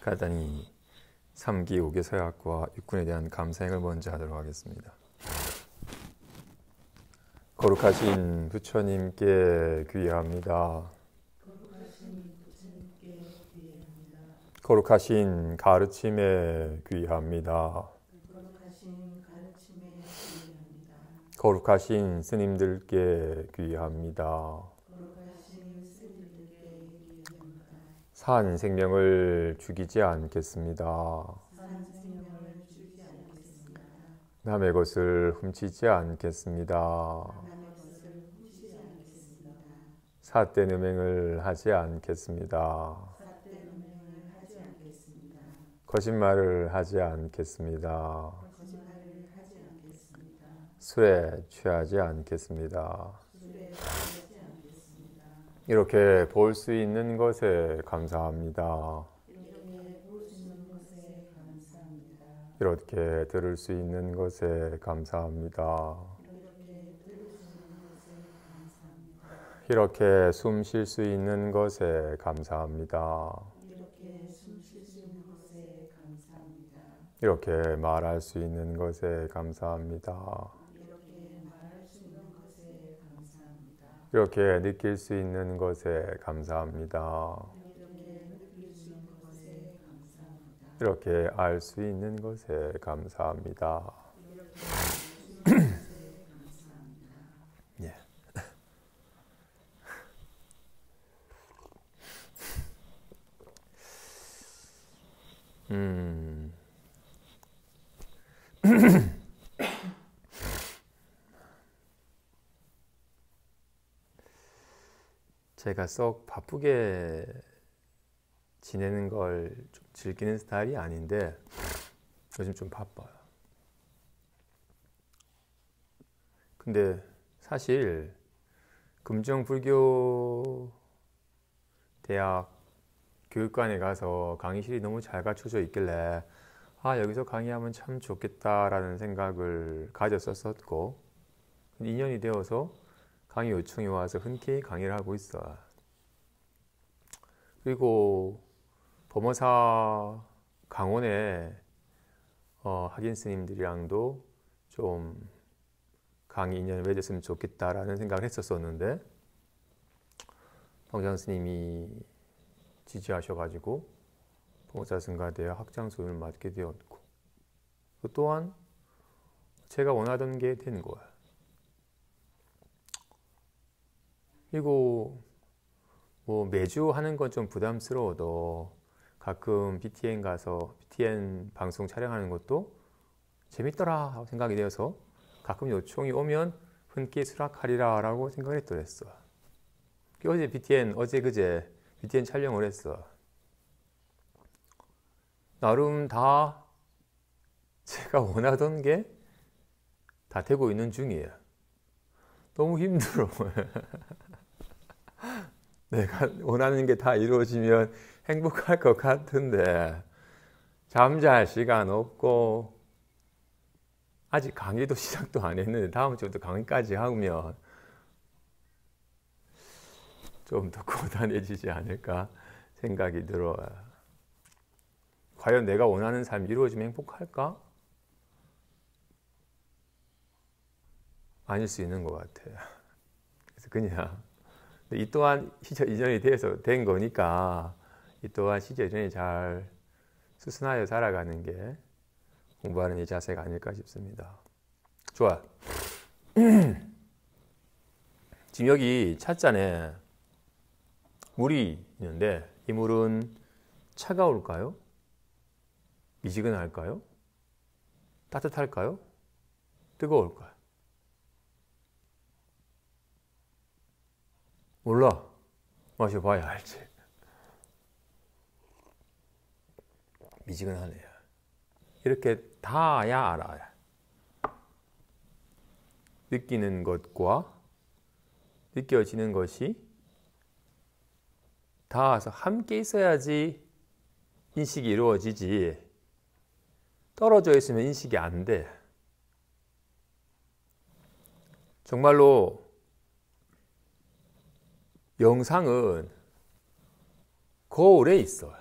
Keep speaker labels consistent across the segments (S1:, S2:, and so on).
S1: 가단이 3기 5개 서약과 육군에 대한 감사행을 먼저 하도록 하겠습니다. 거룩하신 부처님께 귀의합니다. 거룩하신 가르침에 귀의합니다. 거룩하신 스님들께 귀의합니다. 산 생명을 죽이지 않겠습니다. 남의 것을 훔치지 않겠습니다. 삿된 음행을 하지 않겠습니다. 거짓말을 하지 않겠습니다. 술에 취하지 않겠습니다. 이렇게 볼 수 있는 것에 감사합니다. 이렇게 들을 수 있는 것에 감사합니다. 이렇게 숨 쉴 수 있는 것에 감사합니다. 이렇게 말할 수 있는 것에 감사합니다. 이렇게 느낄 수 있는 것에 감사합니다. 이렇게 알 수 있는 것에 감사합니다. 예. 제가 썩 바쁘게 지내는 걸 좀 즐기는 스타일이 아닌데 요즘 좀 바빠요. 근데 사실 금정불교 대학 교육관에 가서 강의실이 너무 잘 갖춰져 있길래 여기서 강의하면 참 좋겠다라는 생각을 가졌었고 2년이 되어서 강의 요청이 와서 흔쾌히 강의를 하고 있어요. 그리고 범어사 강원에 학인 스님들이랑도 좀 강의 인연을 맺었으면 좋겠다라는 생각을 했었었는데 방장 스님이 지지하셔가지고 범어사 승가대학 학장 소임을 맡게 되었고 그 또한 제가 원하던 게 된 거예요. 그리고 매주 하는 건 좀 부담스러워도 가끔 BTN 가서 BTN 방송 촬영하는 것도 재밌더라 하고 생각이 되어서 가끔 요청이 오면 흔쾌히 수락하리라 라고 생각을 했더랬어. 어제 그제 BTN 촬영을 했어. 나름 다 제가 원하던 게 다 되고 있는 중이에요. 너무 힘들어. 내가 원하는 게 다 이루어지면 행복할 것 같은데 잠잘 시간 없고 아직 강의도 시작도 안 했는데 다음 주부터 강의까지 하면 좀 더 고단해지지 않을까 생각이 들어요. 과연 내가 원하는 삶이 이루어지면 행복할까? 아닐 수 있는 것 같아요. 그래서 그냥 이 또한 시절 이전이 돼서 된 거니까 이 또한 시절 이전이 잘 수순하여 살아가는 게 공부하는 이 자세가 아닐까 싶습니다. 좋아. 지금 여기 찻잔에 물이 있는데 이 물은 차가울까요? 미지근할까요? 따뜻할까요? 뜨거울까요? 몰라. 마셔봐야 알지. 미지근하네요. 이렇게 닿아야 알아요. 느끼는 것과 느껴지는 것이 닿아서 함께 있어야지 인식이 이루어지지 떨어져 있으면 인식이 안 돼. 정말로 영상은 거울에 있어.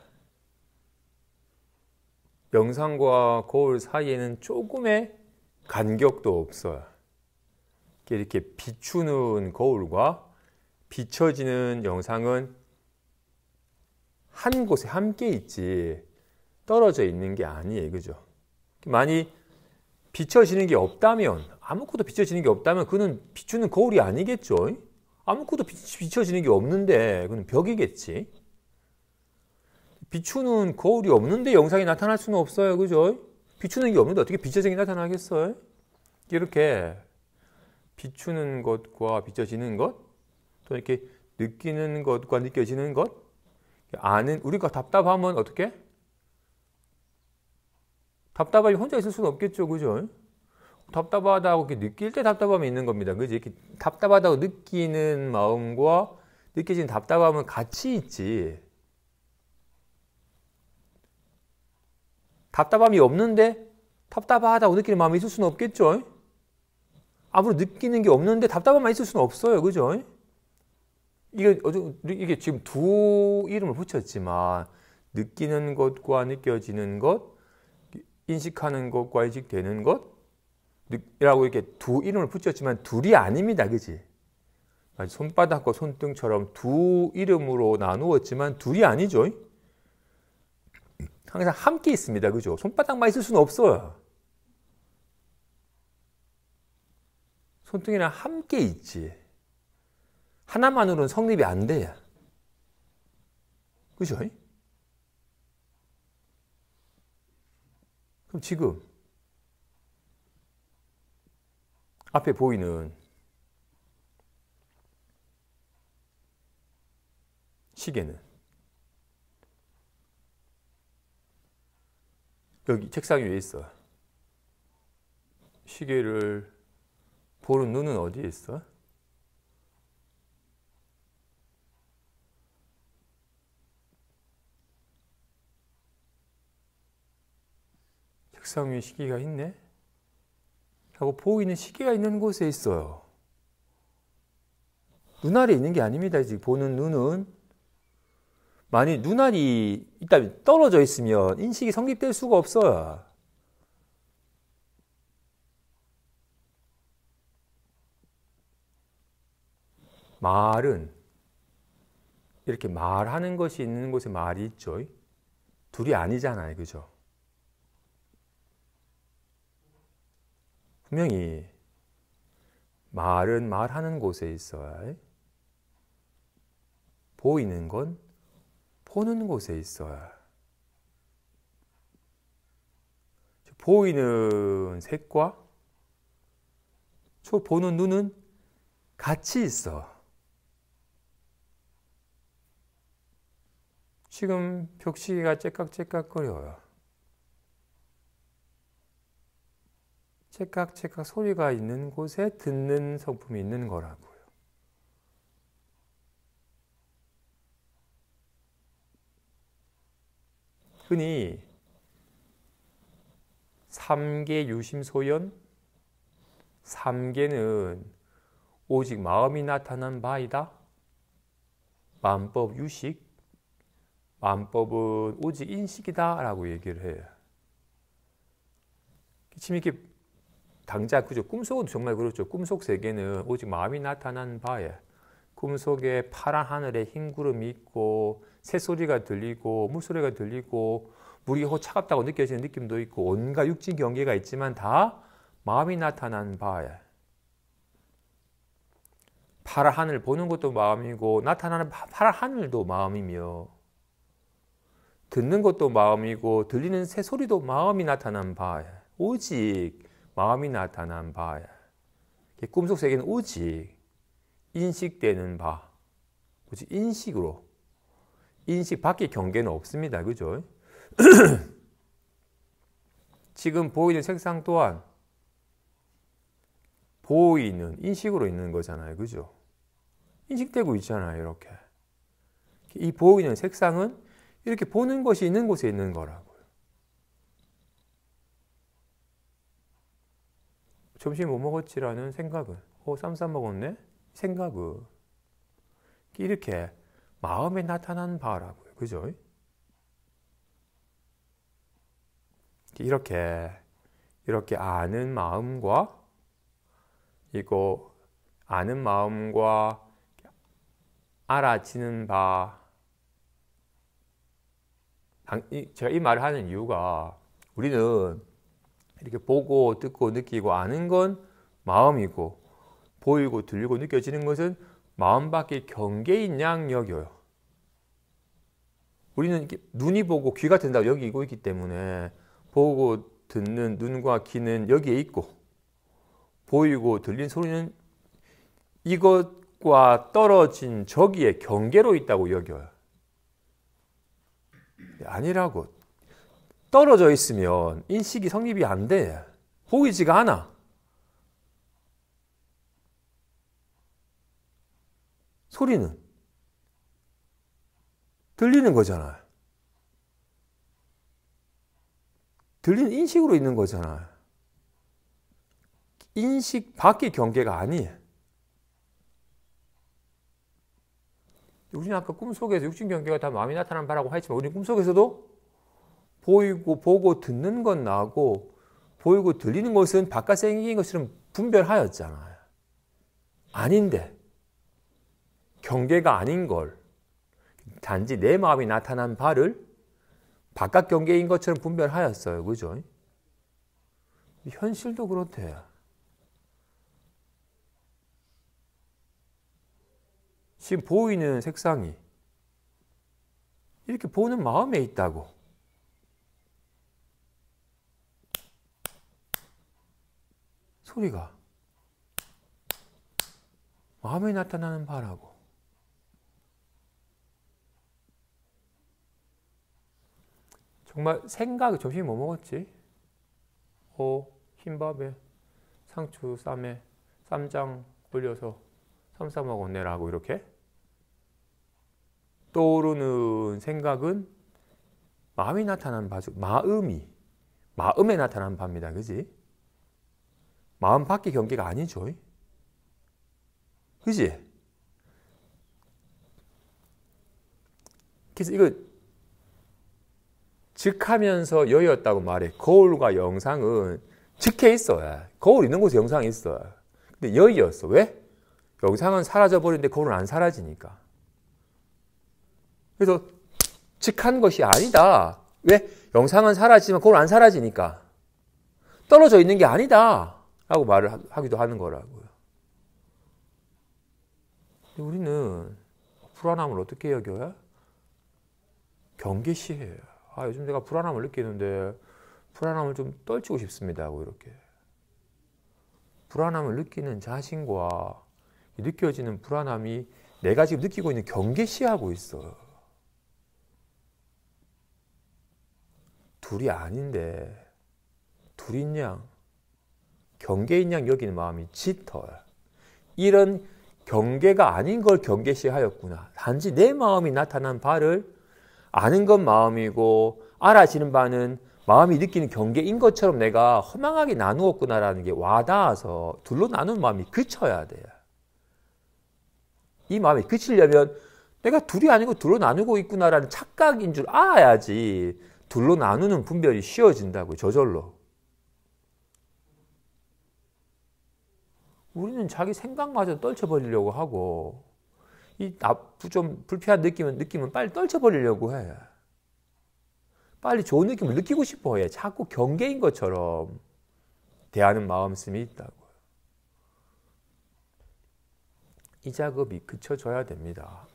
S1: 영상과 거울 사이에는 조금의 간격도 없어요. 이렇게 비추는 거울과 비춰지는 영상은 한 곳에 함께 있지 떨어져 있는 게 아니에요. 그죠? 만약 비춰지는 게 없다면, 아무것도 비춰지는 게 없다면 그는 비추는 거울이 아니겠죠? 아무것도 비춰지는 게 없는데 그건 벽이겠지. 비추는 거울이 없는데 영상이 나타날 수는 없어요. 그죠? 비추는 게 없는데 어떻게 비춰지는 게 나타나겠어요? 이렇게 비추는 것과 비춰지는 것, 또 이렇게 느끼는 것과 느껴지는 것, 아는, 우리가 답답하면 어떻게? 답답하게 혼자 있을 수는 없겠죠. 그죠? 답답하다고 이렇게 느낄 때 답답함이 있는 겁니다. 그지? 이렇게 답답하다고 느끼는 마음과 느껴지는 답답함은 같이 있지. 답답함이 없는데 답답하다고 느끼는 마음이 있을 수는 없겠죠. 아무리 느끼는 게 없는데 답답함만 있을 수는 없어요. 그죠? 이게 지금 두 이름을 붙였지만 느끼는 것과 느껴지는 것, 인식하는 것과 인식되는 것이라고 이렇게 두 이름을 붙였지만 둘이 아닙니다. 그지? 손바닥과 손등처럼 두 이름으로 나누었지만 둘이 아니죠. 항상 함께 있습니다. 그죠? 손바닥만 있을 수는 없어요. 손등이랑 함께 있지. 하나만으로는 성립이 안 돼요. 그죠? 그럼 지금 앞에 보이는 시계는 여기 책상 위에 있어. 시계를 보는 눈은 어디에 있어? 책상 위에 시계가 있네? 하고 보이는 시계가 있는 곳에 있어요. 눈알에 있는 게 아닙니다. 지금 보는 눈은. 만약 눈알이 일단 떨어져 있으면 인식이 성립될 수가 없어요. 말은 이렇게 말하는 것이 있는 곳에 말이 있죠. 둘이 아니잖아요. 그죠? 분명히 말은 말하는 곳에 있어야 보이는 건 보는 곳에 있어야 보이는 색과 보는 눈은 같이 있어. 지금 벽시계가 째깍째깍거려요. 째깍째깍 소리가 있는 곳에 듣는 성품이 있는 거라고요. 흔히 삼계 유심소연, 삼계는 오직 마음이 나타난 바이다. 만법 유식, 만법은 오직 인식이다 라고 얘기를 해요. 지금 이렇게 당장 그죠? 꿈속은 정말 그렇죠. 꿈속 세계는 오직 마음이 나타난 바에 꿈속에 파란 하늘에 흰 구름이 있고 새소리가 들리고 물소리가 들리고 물이 차갑다고 느껴지는 느낌도 있고 온갖 육지 경계가 있지만 다 마음이 나타난 바에 파란 하늘 보는 것도 마음이고 나타나는 파란 하늘도 마음이며 듣는 것도 마음이고 들리는 새소리도 마음이 나타난 바에 오직 마음이 나타난 바에 꿈속 세계는 오직 인식되는 바 오직 인식으로 인식 밖의 경계는 없습니다. 그죠? 지금 보이는 색상 또한 보이는 인식으로 있는 거잖아요. 그죠? 인식되고 있잖아요. 이렇게 이 보이는 색상은 이렇게 보는 것이 있는 곳에 있는 거라고요. 점심 뭐 먹었지라는 생각은 쌈 먹었네? 생각은 이렇게 마음에 나타난 바라고요. 그죠? 이렇게 아는 마음과 아는 마음과 알아지는 바. 제가 이 말을 하는 이유가 우리는 이렇게 보고 듣고 느끼고 아는 건 마음이고 보이고 들리고 느껴지는 것은 마음 밖의 경계인 양 여겨요. 우리는 이렇게 눈이 보고 귀가 된다고 여기고 있기 때문에 보고 듣는 눈과 귀는 여기에 있고 보이고 들린 소리는 이것과 떨어진 저기에 경계로 있다고 여겨요. 아니라고. 떨어져 있으면 인식이 성립이 안 돼. 보이지가 않아. 소리는 들리는 거잖아요. 들리는 인식으로 있는 거잖아요. 인식 밖의 경계가 아니에요. 우리는 아까 꿈속에서 육신 경계가 다 마음이 나타나는 바라고 하였지만 우리는 꿈속에서도 보이고 보고 듣는 건 나고 보이고 들리는 것은 바깥 생긴 것처럼 분별하였잖아요. 아닌데 경계가 아닌 걸 단지 내 마음이 나타난 바를 바깥 경계인 것처럼 분별하였어요. 그죠? 현실도 그렇대요. 지금 보이는 색상이 이렇게 보는 마음에 있다고. 소리가 마음에 나타나는 바라고. 정말 생각이 점심에 뭐 먹었지? 흰밥에 상추 쌈에 쌈장 올려서 쌈 싸 먹었네라고 이렇게 떠오르는 생각은 마음이 나타난 바죠. 마음에 나타난 바입니다. 그지? 마음 밖의 경계가 아니죠. 그지? 그래서 이거 즉하면서 여였다고 말해. 거울과 영상은 즉해 있어요. 거울 있는 곳에 영상이 있어요. 근데 여였어. 왜? 영상은 사라져버리는데 거울은 안 사라지니까. 그래서 즉한 것이 아니다. 왜? 영상은 사라지지만 거울은 안 사라지니까. 떨어져 있는 게 아니다. 라고 말을 하기도 하는 거라고요. 근데 우리는 불안함을 어떻게 여겨요? 경계시해요. 요즘 내가 불안함을 느끼는데 불안함을 좀 떨치고 싶습니다 하고 이렇게. 불안함을 느끼는 자신과 느껴지는 불안함이 내가 지금 느끼고 있는 경계시하고 있어요. 둘이 아닌데 둘인 양, 경계인 양 여기는 마음이 짙어요. 이런 경계가 아닌 걸 경계시하였구나. 단지 내 마음이 나타난 바를 아는 건 마음이고 알아지는 바는 마음이 느끼는 경계인 것처럼 내가 허망하게 나누었구나라는 게 와닿아서 둘로 나눈 마음이 그쳐야 돼요. 이 마음이 그치려면 내가 둘이 아니고 둘로 나누고 있구나라는 착각인 줄 알아야지 둘로 나누는 분별이 쉬워진다고요. 저절로. 우리는 자기 생각마저 떨쳐버리려고 하고 좀 불쾌한 느낌은 빨리 떨쳐버리려고 해. 빨리 좋은 느낌을 느끼고 싶어 해. 자꾸 경계인 것처럼 대하는 마음씀이 있다고요. 이 작업이 그쳐져야 됩니다.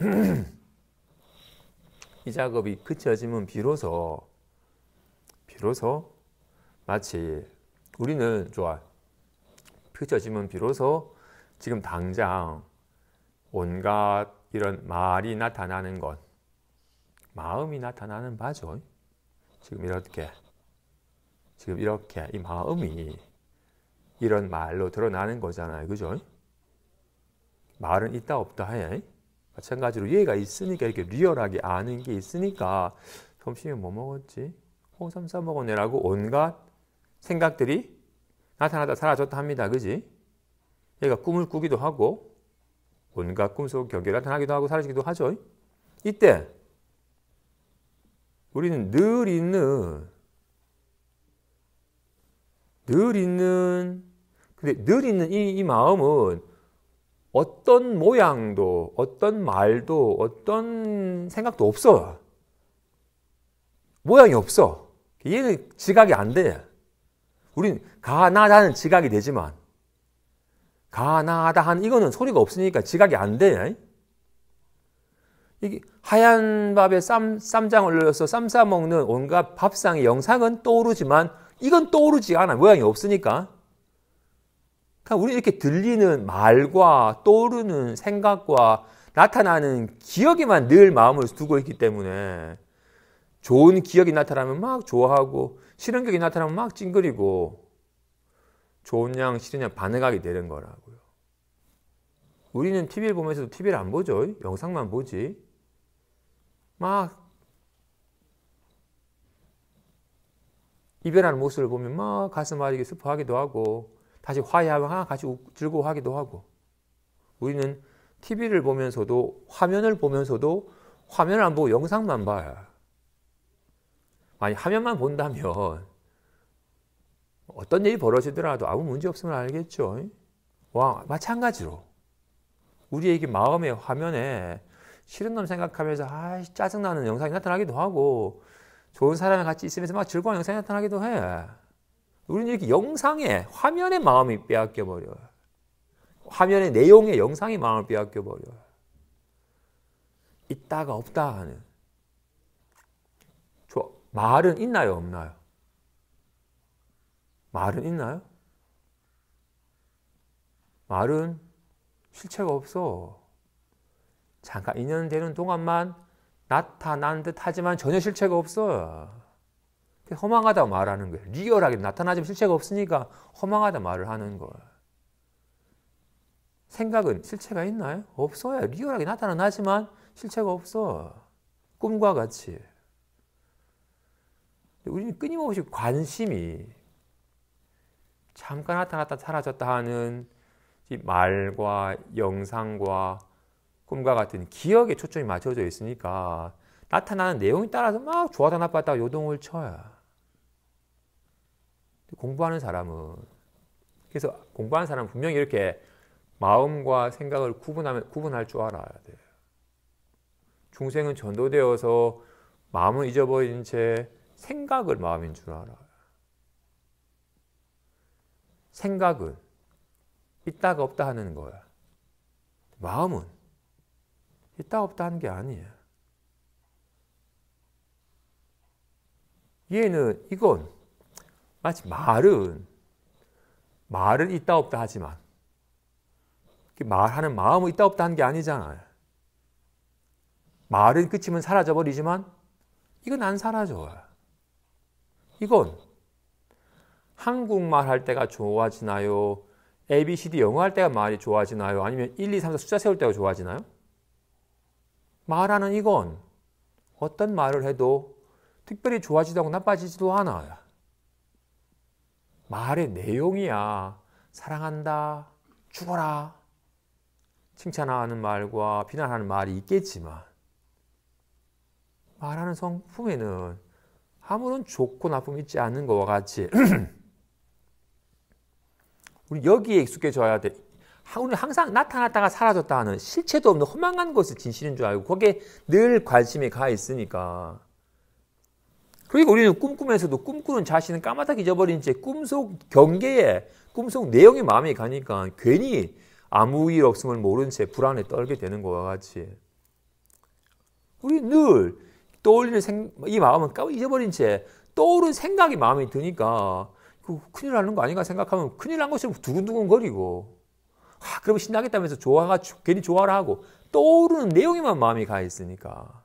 S1: 이 작업이 그쳐지면 비로소 마치 우리는 그쳐지면 비로소 지금 당장 온갖 이런 말이 나타나는 것, 마음이 나타나는 바죠. 지금 이렇게 이 마음이 이런 말로 드러나는 거잖아요. 그죠? 말은 있다 없다 해. 마찬가지로 얘가 있으니까 이렇게 리얼하게 아는 게 있으니까 점심에 뭐 먹었지? 홍삼 싸 먹었네라고 온갖 생각들이 나타나다 사라졌다 합니다. 그지? 얘가 꿈을 꾸기도 하고 온갖 꿈속 경계가 나타나기도 하고 사라지기도 하죠. 이때 우리는 늘 있는 근데 늘 있는 이 마음은 어떤 모양도, 어떤 말도, 어떤 생각도 없어. 모양이 없어. 얘는 지각이 안 돼. 우린 가나다는 지각이 되지만, 가나다 하는 이거는 소리가 없으니까 지각이 안 돼. 이게 하얀 밥에 쌈장을 올려서 쌈 싸 먹는 온갖 밥상의 영상은 떠오르지만, 이건 떠오르지 않아. 모양이 없으니까. 그러니까 우리 이렇게 들리는 말과 떠오르는 생각과 나타나는 기억에만 늘 마음을 두고 있기 때문에 좋은 기억이 나타나면 막 좋아하고 싫은 기억이 나타나면 막 찡그리고 좋은 양 싫은 양 반응하게 되는 거라고요. 우리는 TV를 보면서도 TV를 안 보죠. 영상만 보지. 막 이별하는 모습을 보면 막 가슴 아리게 슬퍼하기도 하고 다시 화해하면 같이 즐거워하기도 하고. 우리는 TV를 보면서도 화면을 보면서도 화면을 안 보고 영상만 봐요. 만약 화면만 본다면 어떤 일이 벌어지더라도 아무 문제 없으면 알겠죠. 와, 마찬가지로 우리에게 마음의 화면에 싫은 놈 생각하면서 짜증나는 영상이 나타나기도 하고 좋은 사람이 같이 있으면서 막 즐거운 영상이 나타나기도 해. 우리는 이렇게 영상에 화면의 마음이 빼앗겨 버려요. 화면의 내용의 영상의 마음을 빼앗겨 버려요. 있다가 없다 하는. 말은 있나요, 없나요? 말은 있나요? 말은 실체가 없어. 잠깐 인연되는 동안만 나타난 듯 하지만 전혀 실체가 없어. 허망하다 말하는 거예요. 리얼하게 나타나지만 실체가 없으니까 허망하다 말을 하는 거예요. 생각은 실체가 있나요? 없어요. 리얼하게 나타나지만 실체가 없어. 꿈과 같이. 우리는 끊임없이 관심이 잠깐 나타났다 사라졌다 하는 이 말과 영상과 꿈과 같은 기억에 초점이 맞춰져 있으니까 나타나는 내용에 따라서 막 좋아다 나빴다 요동을 쳐요. 공부하는 사람은 그래서 공부하는 사람은 분명히 이렇게 마음과 생각을 구분할 줄 알아야 돼요. 중생은 전도되어서 마음을 잊어버린 채 생각을 마음인 줄 알아요. 생각은 있다가 없다 하는 거야. 마음은 있다 없다 하는 게 아니에요. 이건 마치 말은 있다 없다 하지만 말하는 마음은 있다 없다 하는 게 아니잖아요. 말은 그치면 사라져 버리지만 이건 안 사라져요. 이건 한국말 할 때가 좋아지나요? ABCD 영어 할 때가 말이 좋아지나요? 아니면 1, 2, 3, 4 숫자 세울 때가 좋아지나요? 말하는 이건 어떤 말을 해도 특별히 좋아지지도 않고 나빠지지도 않아요. 말의 내용이야. 사랑한다, 죽어라, 칭찬하는 말과 비난하는 말이 있겠지만 말하는 성품에는 아무런 좋고 나쁨이 있지 않는 것과 같이 우리 여기에 익숙해져야 돼. 우리는 항상 나타났다가 사라졌다 하는 실체도 없는 허망한 것이 진실인 줄 알고 거기에 늘 관심이 가 있으니까. 그러니까 우리는 꿈꾸면서도 꿈꾸는 자신은 까마득히 잊어버린 채 꿈속 경계에 꿈속 내용에 마음이 가니까 괜히 아무 일 없음을 모른 채 불안에 떨게 되는 것과 같이 우리 늘 떠올리는 이 마음은 잊어버린 채 떠오른 생각이 마음에 드니까 큰일 나는 거 아닌가 생각하면 큰일 난 것처럼 두근두근거리고 그러면 신나겠다면서 괜히 좋아라 하고 떠오르는 내용에만 마음이 가 있으니까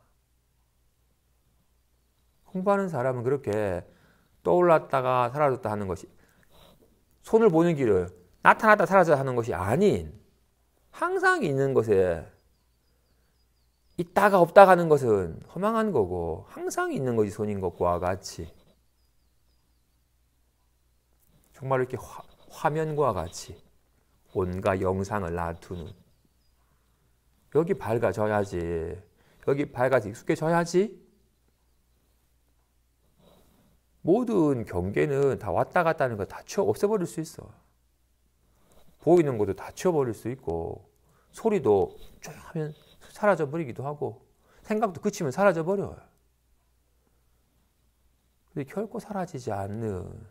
S1: 공부하는 사람은 그렇게 떠올랐다가 사라졌다 하는 것이 손을 보는 길을 나타났다 사라졌다 하는 것이 아닌 항상 있는 것에 있다가 없다가 하는 것은 허망한 거고 항상 있는 것이 손인 것과 같이 정말 이렇게 화면과 같이 온갖 영상을 놔두는 여기 밝아져야지 여기 밝아서 익숙해져야지 모든 경계는 다 왔다 갔다 하는 거 다 없애버릴 수 있어. 보이는 것도 다 치워버릴 수 있고, 소리도 쫙 하면 사라져버리기도 하고, 생각도 그치면 사라져버려요. 근데 결코 사라지지 않는,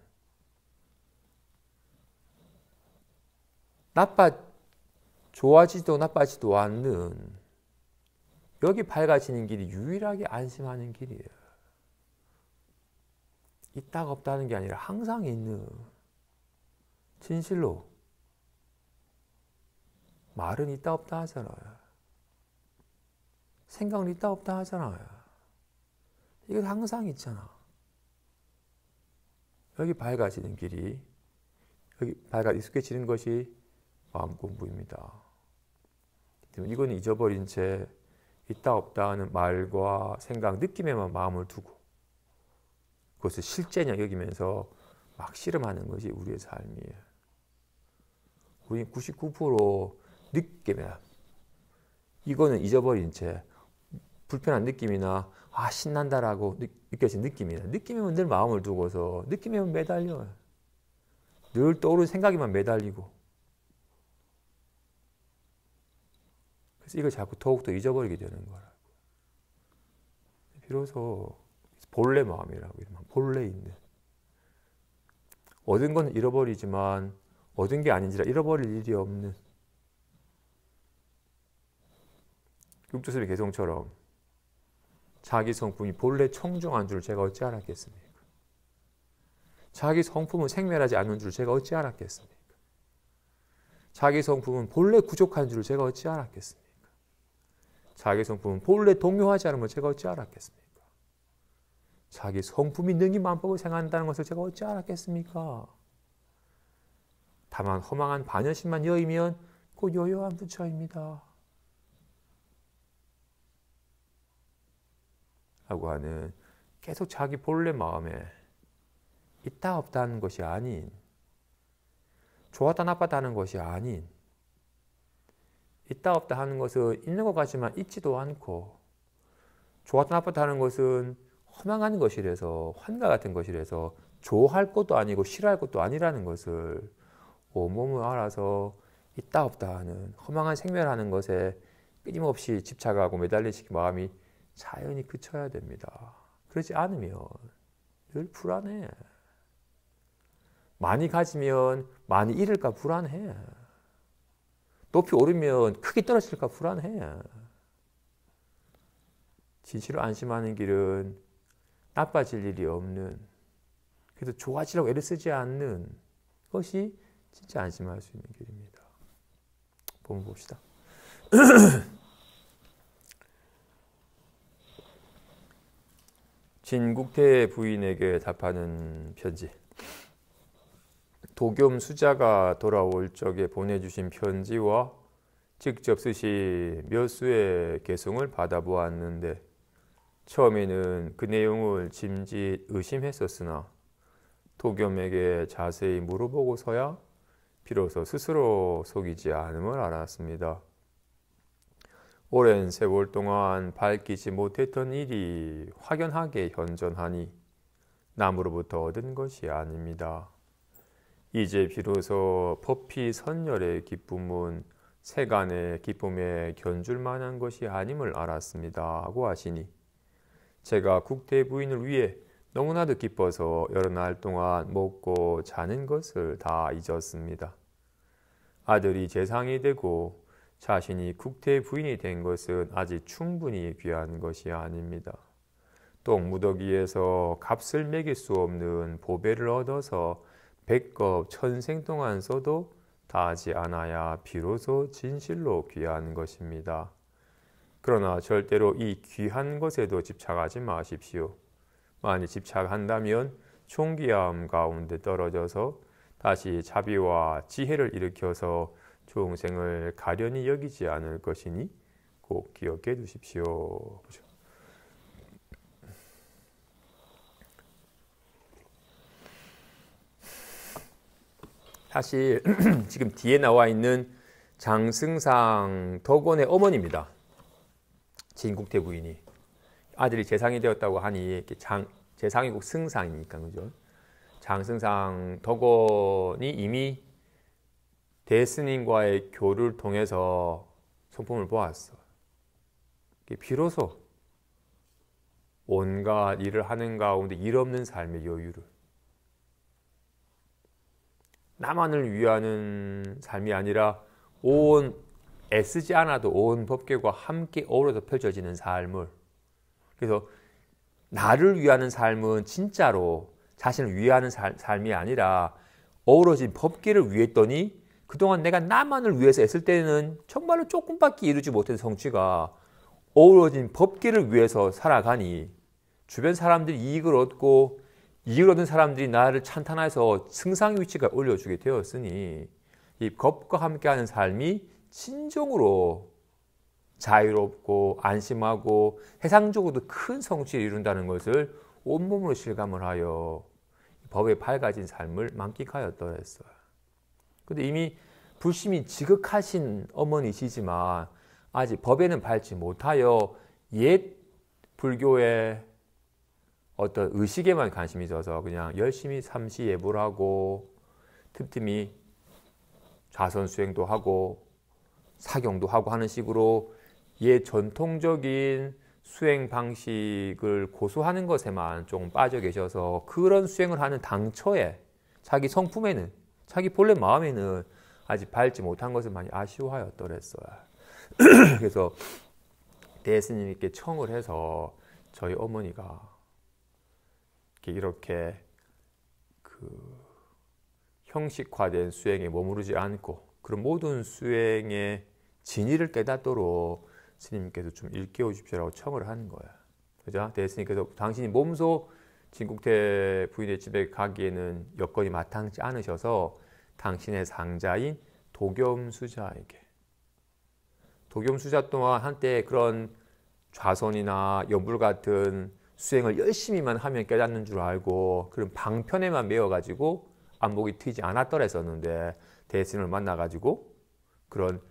S1: 좋아지도 나빠지도 않는, 여기 밝아지는 길이 유일하게 안심하는 길이에요. 있다가 없다는 게 아니라 항상 있는, 진실로. 말은 있다 없다 하잖아요. 생각은 있다 없다 하잖아요. 이건 항상 있잖아. 여기 밝아지는 길이, 여기 익숙해지는 것이 마음 공부입니다. 이거는 잊어버린 채 있다 없다 하는 말과 생각, 느낌에만 마음을 두고 그것을 실제냐 여기면서 막 실험하는 것이 우리의 삶이에요. 우리 99% 느낌이야. 이거는 잊어버린 채 불편한 느낌이나 신난다라고 느껴진 느낌이나 느낌에만 늘 마음을 두고서 느낌에만 매달려요. 늘 떠오르는 생각에만 매달리고. 그래서 이걸 자꾸 더욱더 잊어버리게 되는 거라고. 비로소 본래 마음이라고 이러면 본래 있는. 얻은 건 잃어버리지만 얻은 게 아닌지라 잃어버릴 일이 없는 육조섭의 개성처럼 자기 성품이 본래 청중한 줄 제가 어찌 알았겠습니까? 자기 성품은 생멸하지 않는 줄 제가 어찌 알았겠습니까? 자기 성품은 본래 부족한 줄 제가 어찌 알았겠습니까? 자기 성품은 본래 동요하지 않은 걸 제가 어찌 알았겠습니까? 자기 성품이 능히 만법을 생각한다는 것을 제가 어찌 알았겠습니까? 다만 허망한 반여심만 여이면 곧 요요한 부처입니다. 라고 하는 계속 자기 본래 마음에 있다 없다 하는 것이 아닌, 좋았다 나빴다 하는 것이 아닌, 있다 없다 하는 것은 있는 것 같지만 있지도 않고, 좋았다 나빴다 하는 것은 허망한 것이라서, 환가 같은 것이라서 좋아할 것도 아니고 싫어할 것도 아니라는 것을 온몸을 알아서 있다 없다 하는 허망한 생멸하는 것에 끊임없이 집착하고 매달리시기 마음이 자연히 그쳐야 됩니다. 그렇지 않으면 늘 불안해. 많이 가지면 많이 잃을까 불안해. 높이 오르면 크게 떨어질까 불안해. 진실로 안심하는 길은 나빠질 일이 없는, 그래도 좋아지라고 애를 쓰지 않는 것이 진짜 안심할 수 있는 길입니다. 본문 봅시다. 진국태 부인에게 답하는 편지. 도겸 수자가 돌아올 적에 보내주신 편지와 직접 쓰신 몇 수의 개송을 받아보았는데 처음에는 그 내용을 짐짓 의심했었으나 도겸에게 자세히 물어보고서야 비로소 스스로 속이지 않음을 알았습니다. 오랜 세월 동안 밝히지 못했던 일이 확연하게 현존하니 남으로부터 얻은 것이 아닙니다. 이제 비로소 법희 선열의 기쁨은 세간의 기쁨에 견줄 만한 것이 아님을 알았습니다. 하고 하시니 제가 국태 부인을 위해 너무나도 기뻐서 여러 날 동안 먹고 자는 것을 다 잊었습니다. 아들이 재상이 되고 자신이 국태 부인이 된 것은 아직 충분히 귀한 것이 아닙니다. 똥무더기에서 값을 매길 수 없는 보배를 얻어서 100겁 천생 동안 써도 다하지 않아야 비로소 진실로 귀한 것입니다. 그러나 절대로 이 귀한 것에도 집착하지 마십시오. 만일 집착한다면 총기함 가운데 떨어져서 다시 자비와 지혜를 일으켜서 중생을 가련히 여기지 않을 것이니 꼭 기억해 두십시오. 사실 지금 뒤에 나와 있는 장승상 덕원의 어머니입니다. 진국태 부인이 아들이 재상이 되었다고 하니 제3위국 승상이니까, 그죠? 장승상 덕원이 이미 대스님과의 교류를 통해서 성품을 보았어. 비로소 온갖 일을 하는 가운데 일 없는 삶의 여유를, 나만을 위하는 삶이 아니라 애쓰지 않아도 온 법계과 함께 어우러져 펼쳐지는 삶을, 그래서 나를 위하는 삶은 진짜로 자신을 위하는 삶이 아니라 어우러진 법계를 위했더니 그동안 내가 나만을 위해서 애쓸 때는 정말로 조금밖에 이루지 못한 성취가 어우러진 법계를 위해서 살아가니 주변 사람들이 이익을 얻고 이익을 얻은 사람들이 나를 찬탄해서 승상의 위치가 올려주게 되었으니 이 법과 함께하는 삶이 진정으로 자유롭고 안심하고 세상적으로도 큰 성취를 이룬다는 것을 온몸으로 실감을 하여 법에 밝아진 삶을 만끽하였더랬어요. 근데 이미 불심이 지극하신 어머니시지만 아직 법에는 밟지 못하여 옛 불교의 어떤 의식에만 관심이 있어서 그냥 열심히 삼시예불 하고 틈틈이 자선수행도 하고 사경도 하고 하는 식으로 옛 전통적인 수행 방식을 고수하는 것에만 조금 빠져 계셔서 그런 수행을 하는 당초에 자기 성품에는, 자기 본래 마음에는 아직 밟지 못한 것을 많이 아쉬워하였더랬어요. 그래서 대스님께 청을 해서 저희 어머니가 이렇게 형식화된 수행에 머무르지 않고 그런 모든 수행의 진리를 깨닫도록 스님께서 좀 일깨워 주십시오라고 청을 하는 거야. 그죠? 대스님께서 당신이 몸소 진국태 부인의 집에 가기에는 여건이 마땅치 않으셔서 당신의 상자인 도겸수자에게, 도겸수자 또한 한때 그런 좌선이나 연불 같은 수행을 열심히만 하면 깨닫는 줄 알고 그런 방편에만 매여가지고 안목이 트이지 않았더랬었는데 대스님을 만나가지고 그런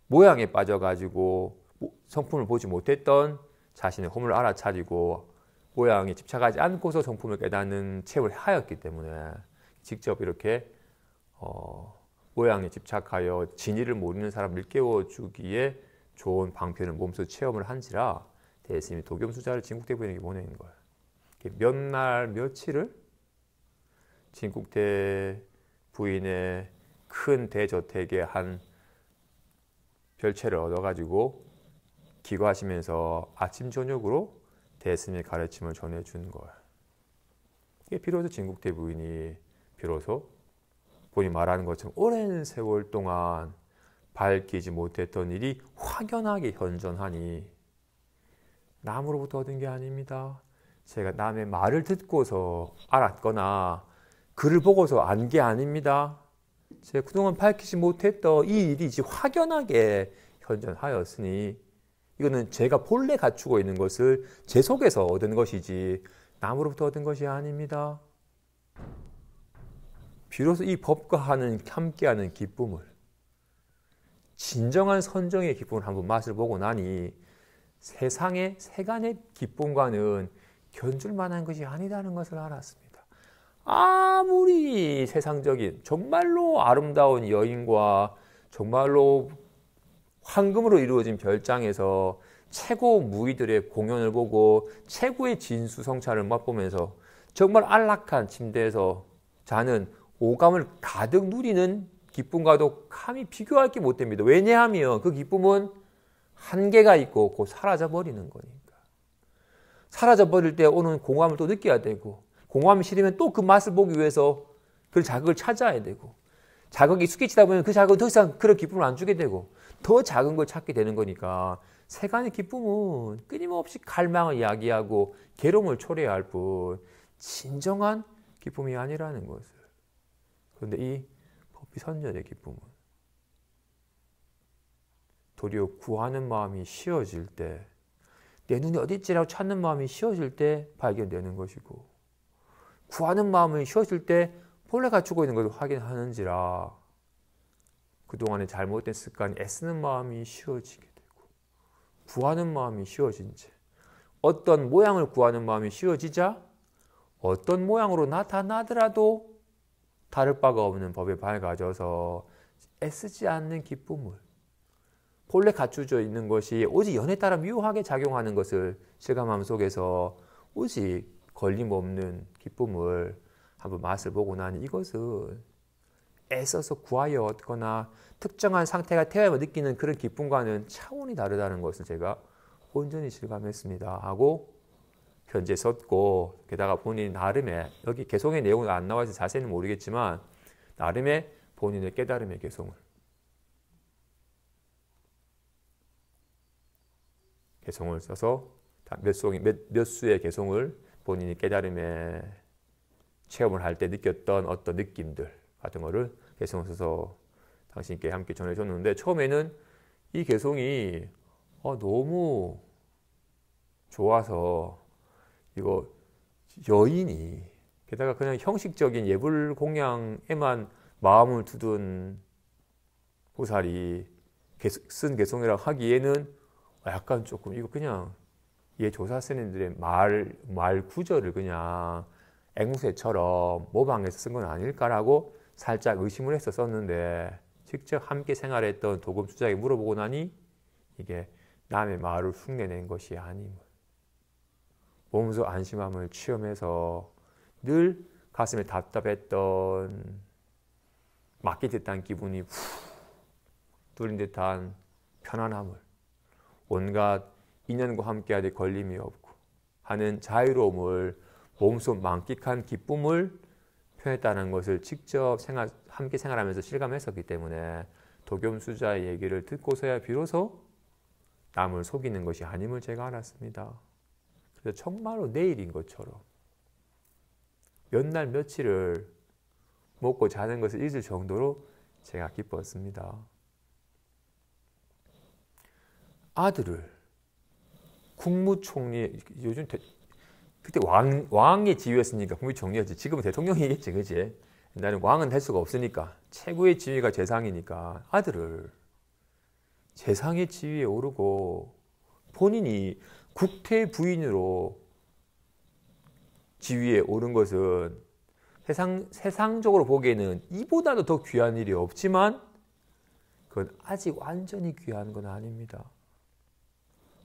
S1: 모양에 빠져가지고 성품을 보지 못했던 자신의 홈을 알아차리고 모양에 집착하지 않고서 성품을 깨닫는 체험을 하였기 때문에 직접 이렇게 모양에 집착하여 진리를 모르는 사람을 일깨워주기에 좋은 방편을 몸소 체험을 한지라 대스님이 도겸수자를 진국태 부인에게 보내는 거예요. 몇 날 며칠을 진국태 부인의 큰 대저택에 한 별채를 얻어가지고 기거하시면서 아침 저녁으로 대스님의 가르침을 전해준 거예요. 이게 비로소 진국태 부인이 비로소 본인이 말하는 것처럼 오랜 세월 동안 밝히지 못했던 일이 확연하게 현존하니 남으로부터 얻은 게 아닙니다. 제가 남의 말을 듣고서 알았거나 글을 보고서 안 게 아닙니다. 제가 그동안 밝히지 못했던 이 일이 이제 확연하게 현존하였으니 이거는 제가 본래 갖추고 있는 것을 제 속에서 얻은 것이지 남으로부터 얻은 것이 아닙니다. 비로소 이 법과 함께하는 기쁨을, 진정한 선정의 기쁨을 한번 맛을 보고 나니 세상의 세간의 기쁨과는 견줄 만한 것이 아니다는 것을 알았습니다. 아무리 세상적인 정말로 아름다운 여인과 정말로 황금으로 이루어진 별장에서 최고 무의들의 공연을 보고 최고의 진수성찬을 맛보면서 정말 안락한 침대에서 자는 오감을 가득 누리는 기쁨과도 감히 비교할 게 못 됩니다. 왜냐하면 그 기쁨은 한계가 있고 곧 사라져버리는 거니까. 사라져버릴 때 오는 공허함을 또 느껴야 되고, 공허함이 싫으면 또 그 맛을 보기 위해서 그 자극을 찾아야 되고, 자극이 익숙해지다 보면 그 자극은 더 이상 그런 기쁨을 안 주게 되고 더 작은 걸 찾게 되는 거니까 세간의 기쁨은 끊임없이 갈망을 야기하고 괴로움을 초래해야 할 뿐 진정한 기쁨이 아니라는 것을. 그런데 이 법비선열의 기쁨은 도리어 구하는 마음이 쉬어질 때, 내 눈이 어디 있지라고 찾는 마음이 쉬어질 때 발견되는 것이고, 구하는 마음이 쉬어질 때 본래 갖추고 있는 것을 확인하는지라 그동안의 잘못된 습관이 애쓰는 마음이 쉬어지게 되고, 구하는 마음이 쉬어진 채 어떤 모양을 구하는 마음이 쉬어지자 어떤 모양으로 나타나더라도 다를 바가 없는 법에 밝아져서 애쓰지 않는 기쁨을 본래 갖추어져 있는 것이 오직 연에 따라 묘하게 작용하는 것을 실감함 속에서 오직 걸림없는 기쁨을 한번 맛을 보고 나니 이것은 애써서 구하여 얻거나 특정한 상태가 되어 느끼는 그런 기쁨과는 차원이 다르다는 것을 제가 온전히 실감했습니다 하고 편지에 썼고, 게다가 본인 나름의, 여기 개송의 내용은 안 나와서 자세히는 모르겠지만 나름의 본인의 깨달음의 개송을 써서 몇 수의 개송을 본인이 깨달음의 체험을 할 때 느꼈던 어떤 느낌들 같은 거를 개송을 써서 당신께 함께 전해줬는데, 처음에는 이 개송이 너무 좋아서 이거 여인이, 게다가 그냥 형식적인 예불 공양에만 마음을 두둔 보살이 쓴 개송이라고 하기에는 약간 조금 이거 그냥 이 조사스님들의 말 구절을 그냥 앵무새처럼 모방해서 쓴 건 아닐까라고 살짝 의심을 해서 썼는데, 직접 함께 생활했던 도금 수자에게 물어보고 나니 이게 남의 말을 흉내낸 것이 아님을, 몸소 안심함을 체험해서 늘 가슴에 답답했던 막힌 듯한 기분이 후 뚫린 듯한 편안함을, 온갖 인연과 함께하되 걸림이 없고 하는 자유로움을, 몸소 만끽한 기쁨을 표현했다는 것을 직접 함께 생활하면서 실감했었기 때문에 도겸수자의 얘기를 듣고서야 비로소 남을 속이는 것이 아님을 제가 알았습니다. 그래서 정말로 내일인 것처럼 몇 날 며칠을 먹고 자는 것을 잊을 정도로 제가 기뻤습니다. 아들을 국무총리, 요즘 그때 왕의 지위였으니까 국무총리였지. 지금은 대통령이겠지, 그지? 나는 왕은 할 수가 없으니까, 최고의 지위가 재상이니까 아들을 재상의 지위에 오르고 본인이 국태 부인으로 지위에 오른 것은 세상적으로 보기에는 이보다도 더 귀한 일이 없지만 그건 아직 완전히 귀한 건 아닙니다.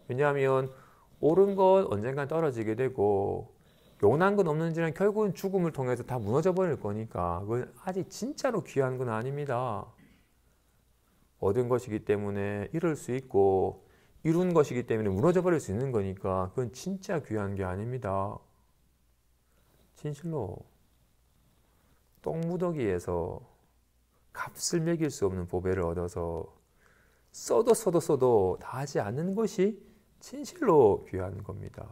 S1: 왜냐하면 옳은 건 언젠간 떨어지게 되고 용난 건 없는지는 결국은 죽음을 통해서 다 무너져 버릴 거니까 그건 아직 진짜로 귀한 건 아닙니다. 얻은 것이기 때문에 잃을 수 있고 이룬 것이기 때문에 무너져 버릴 수 있는 거니까 그건 진짜 귀한 게 아닙니다. 진실로 똥무더기에서 값을 매길 수 없는 보배를 얻어서 써도 다 하지 않는 것이 진실로 귀한 겁니다.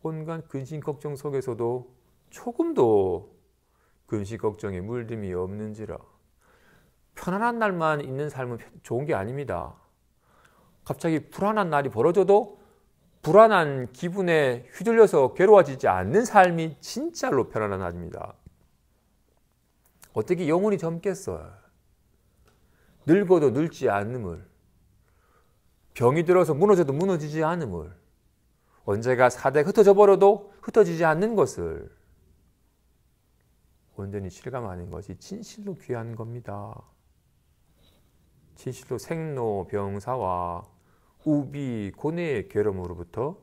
S1: 온갖 근심 걱정 속에서도 조금도 근심 걱정에 물듦이 없는지라. 편안한 날만 있는 삶은 좋은 게 아닙니다. 갑자기 불안한 날이 벌어져도 불안한 기분에 휘둘려서 괴로워지지 않는 삶이 진짜로 편안한 날입니다. 어떻게 영혼이 젊겠어요? 늙어도 늙지 않음을, 병이 들어서 무너져도 무너지지 않음을, 언제가 사대가 흩어져 버려도 흩어지지 않는 것을 온전히 실감하는 것이 진실로 귀한 겁니다. 진실로 생로병사와 우비, 고뇌의 괴로움으로부터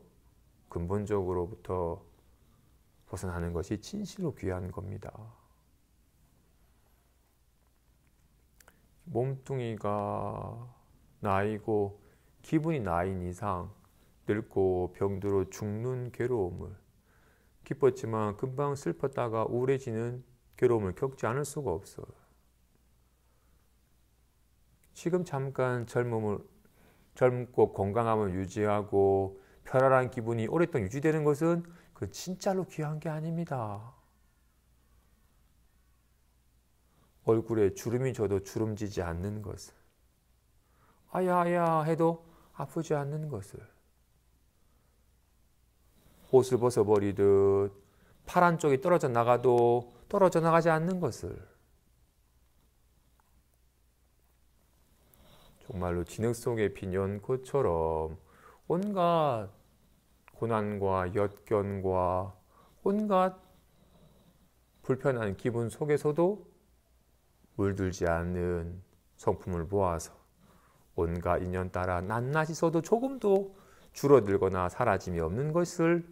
S1: 근본적으로부터 벗어나는 것이 진실로 귀한 겁니다. 몸뚱이가 나이고 기분이 나인 이상 늙고 병들어 죽는 괴로움을, 기뻤지만 금방 슬펐다가 우울해지는 괴로움을 겪지 않을 수가 없어요. 지금 잠깐 젊고 건강함을 유지하고 편안한 기분이 오랫동안 유지되는 것은 그 진짜로 귀한 게 아닙니다. 얼굴에 주름이 져도 주름지지 않는 것을, 아야아야 해도 아프지 않는 것을, 옷을 벗어버리듯 팔 쪽이 떨어져 나가도 떨어져 나가지 않는 것을, 정말로 진흙 속에 핀 연꽃처럼 온갖 고난과 역견과 온갖 불편한 기분 속에서도 물들지 않는 성품을 모아서 온갖 인연 따라 낱낱이 써도 조금도 줄어들거나 사라짐이 없는 것을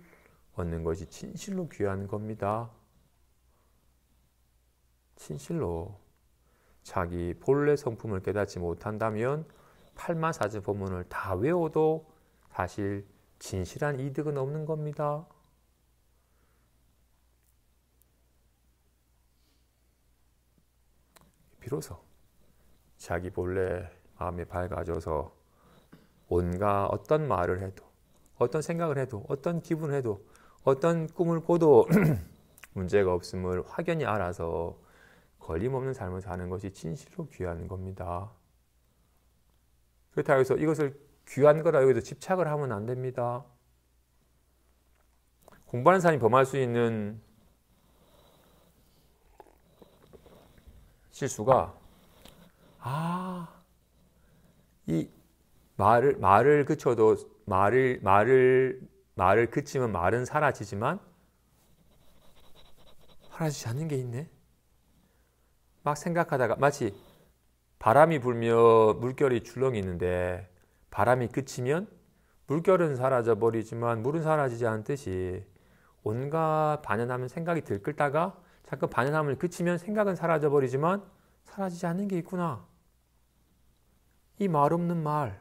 S1: 얻는 것이 진실로 귀한 겁니다. 진실로 자기 본래 성품을 깨닫지 못한다면 8만사천 법문을 다 외워도 사실 진실한 이득은 없는 겁니다. 비로소 자기 본래 마음이 밝아져서 온갖 어떤 말을 해도 어떤 생각을 해도 어떤 기분을 해도 어떤 꿈을 꿔도 문제가 없음을 확연히 알아서 걸림없는 삶을 사는 것이 진실로 귀한 겁니다. 그렇다고 해서 이것을 귀한 거라 여기서 집착을 하면 안 됩니다. 공부하는 사람이 범할 수 있는 실수가 이 말을 그쳐도 말을 그치면 말은 사라지지만 사라지지 않는 게 있네. 막 생각하다가 마치 바람이 불며 물결이 출렁이 있는데 바람이 그치면 물결은 사라져 버리지만 물은 사라지지 않듯이 온갖 반연하면 생각이 들끓다가 자꾸 반연함을 그치면 생각은 사라져 버리지만 사라지지 않는 게 있구나. 이 말 없는 말,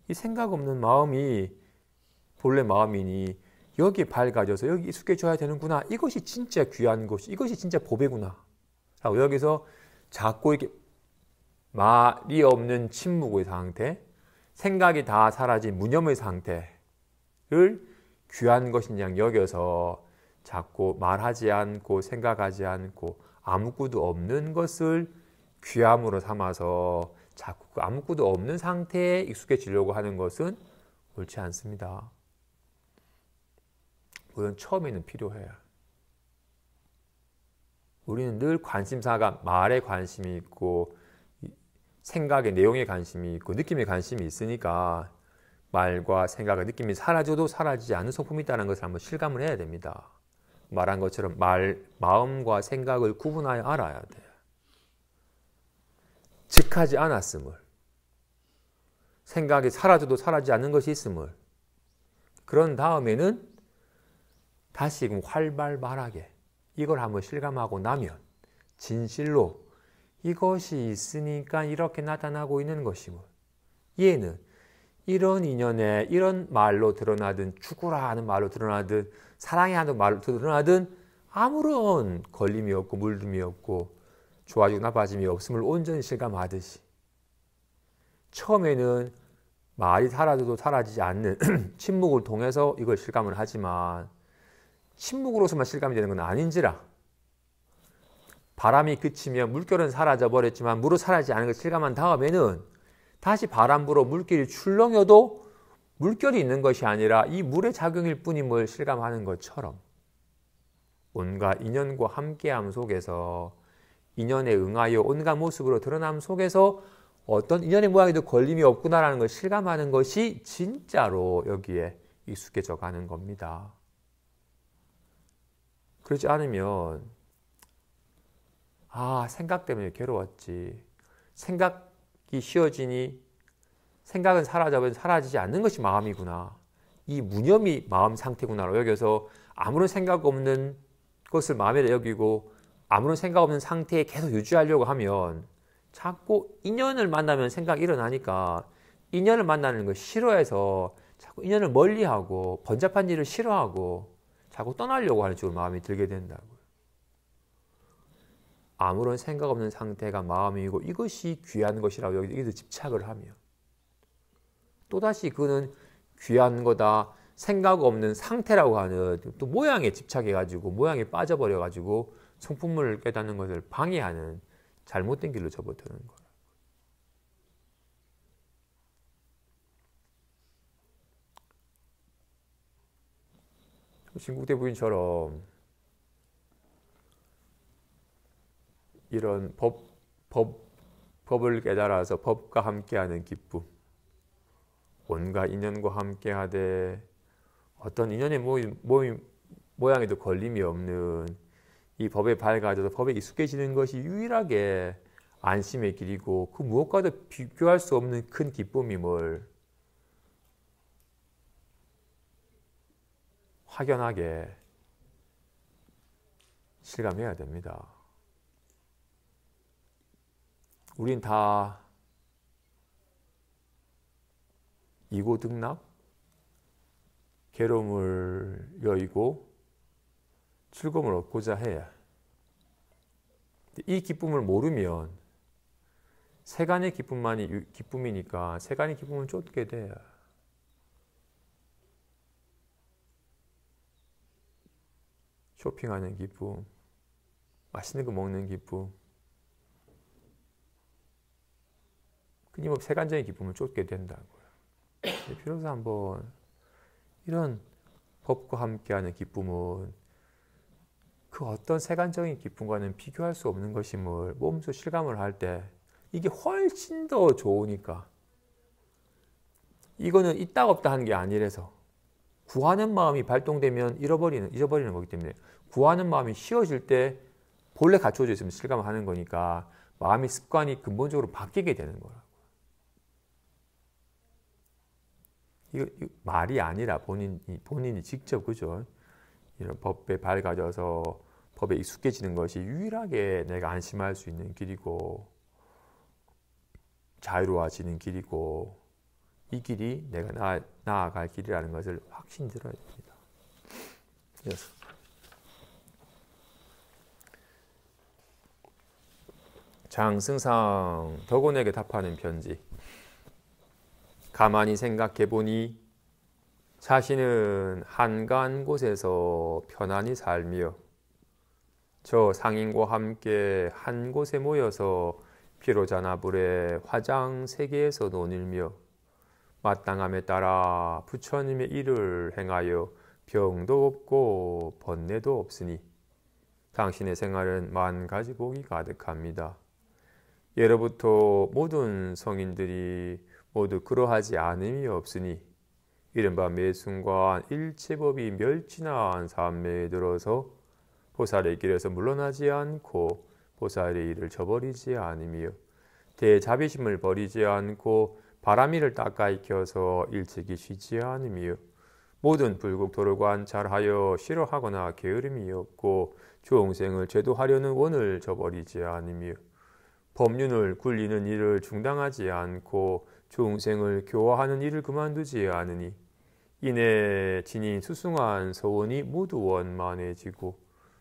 S1: 이 생각 없는 마음이 본래 마음이니 여기에 밝아져서 여기 익숙해져야 되는구나. 이것이 진짜 귀한 것이, 이것이 진짜 보배구나. 라고 여기서 자꾸 이렇게 말이 없는 침묵의 상태, 생각이 다 사라진 무념의 상태를 귀한 것인 양 여겨서 자꾸 말하지 않고 생각하지 않고 아무것도 없는 것을 귀함으로 삼아서 자꾸 그 아무것도 없는 상태에 익숙해지려고 하는 것은 옳지 않습니다. 물론 처음에는 필요해요. 우리는 늘 관심사가 말에 관심이 있고 생각의 내용에 관심이 있고 느낌에 관심이 있으니까 말과 생각과 느낌이 사라져도 사라지지 않는 성품이 있다는 것을 한번 실감을 해야 됩니다. 말한 것처럼 마음과 생각을 구분하여 알아야 돼요. 즉하지 않았음을, 생각이 사라져도 사라지지 않는 것이 있음을, 그런 다음에는 다시금 활발하게 이걸 한번 실감하고 나면 진실로 이것이 있으니까 이렇게 나타나고 있는 것임을, 얘는 이런 인연에 이런 말로 드러나든 죽으라 하는 말로 드러나든 사랑해 하는 말로 드러나든 아무런 걸림이 없고 물림이 없고 좋아지고 나빠짐이 없음을 온전히 실감하듯이 처음에는 말이 사라져도 사라지지 않는 침묵을 통해서 이걸 실감을 하지만 침묵으로서만 실감이 되는 건 아닌지라 바람이 그치면 물결은 사라져 버렸지만 물은 사라지지 않은 걸 실감한 다음에는 다시 바람 불어 물결이 출렁여도 물결이 있는 것이 아니라 이 물의 작용일 뿐임을 실감하는 것처럼 온갖 인연과 함께함 속에서 인연에 응하여 온갖 모습으로 드러남 속에서 어떤 인연의 모양에도 걸림이 없구나라는 걸 실감하는 것이 진짜로 여기에 익숙해져 가는 겁니다. 그렇지 않으면 생각 때문에 괴로웠지. 생각이 쉬어지니 생각은 사라져버린 사라지지 않는 것이 마음이구나. 이 무념이 마음 상태구나로 여겨서 아무런 생각 없는 것을 마음에 여기고 아무런 생각 없는 상태에 계속 유지하려고 하면 자꾸 인연을 만나면 생각이 일어나니까 인연을 만나는 걸 싫어해서 자꾸 인연을 멀리하고 번잡한 일을 싫어하고 자꾸 떠나려고 하는 쪽으로 마음이 들게 된다고요. 아무런 생각 없는 상태가 마음이고 이것이 귀한 것이라고 여기서 집착을 하면 또다시 그는 귀한 거다, 생각 없는 상태라고 하는 또 모양에 집착해가지고 모양에 빠져버려가지고 성품을 깨닫는 것을 방해하는 잘못된 길로 접어드는 거예요. 진국대 부인처럼 이런 법을 깨달아서 법과 함께하는 기쁨, 온갖 인연과 함께하되 어떤 인연의 모양에도 걸림이 없는 이 법에 밝아져서 법에 익숙해지는 것이 유일하게 안심의 길이고 그 무엇과도 비교할 수 없는 큰 기쁨임을 확연하게 실감해야 됩니다. 우린 다 이고등락, 괴로움을 여의고 즐거움을 얻고자 해. 이 기쁨을 모르면 세간의 기쁨만이 기쁨이니까 세간의 기쁨을 쫓게 돼. 쇼핑하는 기쁨, 맛있는 거 먹는 기쁨, 끊임없이 세간적인 기쁨을 쫓게 된다고요. 비로소 한번 이런 법과 함께하는 기쁨은 그 어떤 세간적인 기쁨과는 비교할 수 없는 것임을 몸소 실감을 할 때 이게 훨씬 더 좋으니까 이거는 있다 없다 하는 게 아니라서 구하는 마음이 발동되면 잊어버리는 거기 때문에 구하는 마음이 쉬워질 때 본래 갖춰져 있으면 실감하는 거니까 마음의 습관이 근본적으로 바뀌게 되는 거라고. 이거 말이 아니라 본인이 직접 그죠? 이런 법에 밝아져서 법에 익숙해지는 것이 유일하게 내가 안심할 수 있는 길이고 자유로워지는 길이고 이 길이 내가 나아갈 길이라는 것을 확신 들어야 됩니다. 그래서 장승상 덕원에게 답하는 편지. 가만히 생각해보니 자신은 한가한 곳에서 편안히 살며 저 상인과 함께 한 곳에 모여서 피로자나불에 화장 세계에서 논일며 마땅함에 따라 부처님의 일을 행하여 병도 없고 번뇌도 없으니 당신의 생활은 만 가지 복이 가득합니다. 예로부터 모든 성인들이 모두 그러하지 않음이 없으니 이른바 매순간 일체법이 멸진한 삼매에 들어서 보살의 길에서 물러나지 않고 보살의 일을 저버리지 않으며 대자비심을 버리지 않고 바람이를 닦아 익혀서 일찍이 쉬지 않으며 모든 불국토를 관찰하여 싫어하거나 게으름이 없고 중생을 제도하려는 원을 저버리지 않으며 법륜을 굴리는 일을 중당하지 않고 중생을 교화하는 일을 그만두지 않으니 이내 지닌 수승한 서원이 모두 원만해지고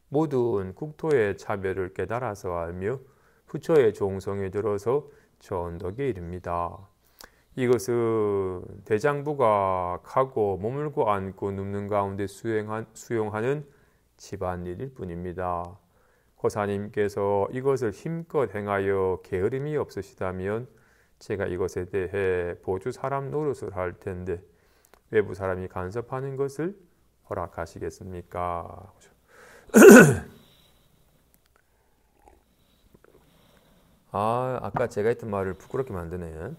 S1: 모든 국토의 차별을 깨달아서 알며 부처의 종성에 들어서 전덕에 이릅니다. 이것은 대장부가 가고 머물고 앉고 눕는 가운데 수용하는 집안일일 뿐입니다. 고사님께서 이것을 힘껏 행하여 게으름이 없으시다면 제가 이것에 대해 보주 사람 노릇을 할 텐데 외부 사람이 간섭하는 것을 허락하시겠습니까? 아까 제가 했던 말을 부끄럽게 만드네.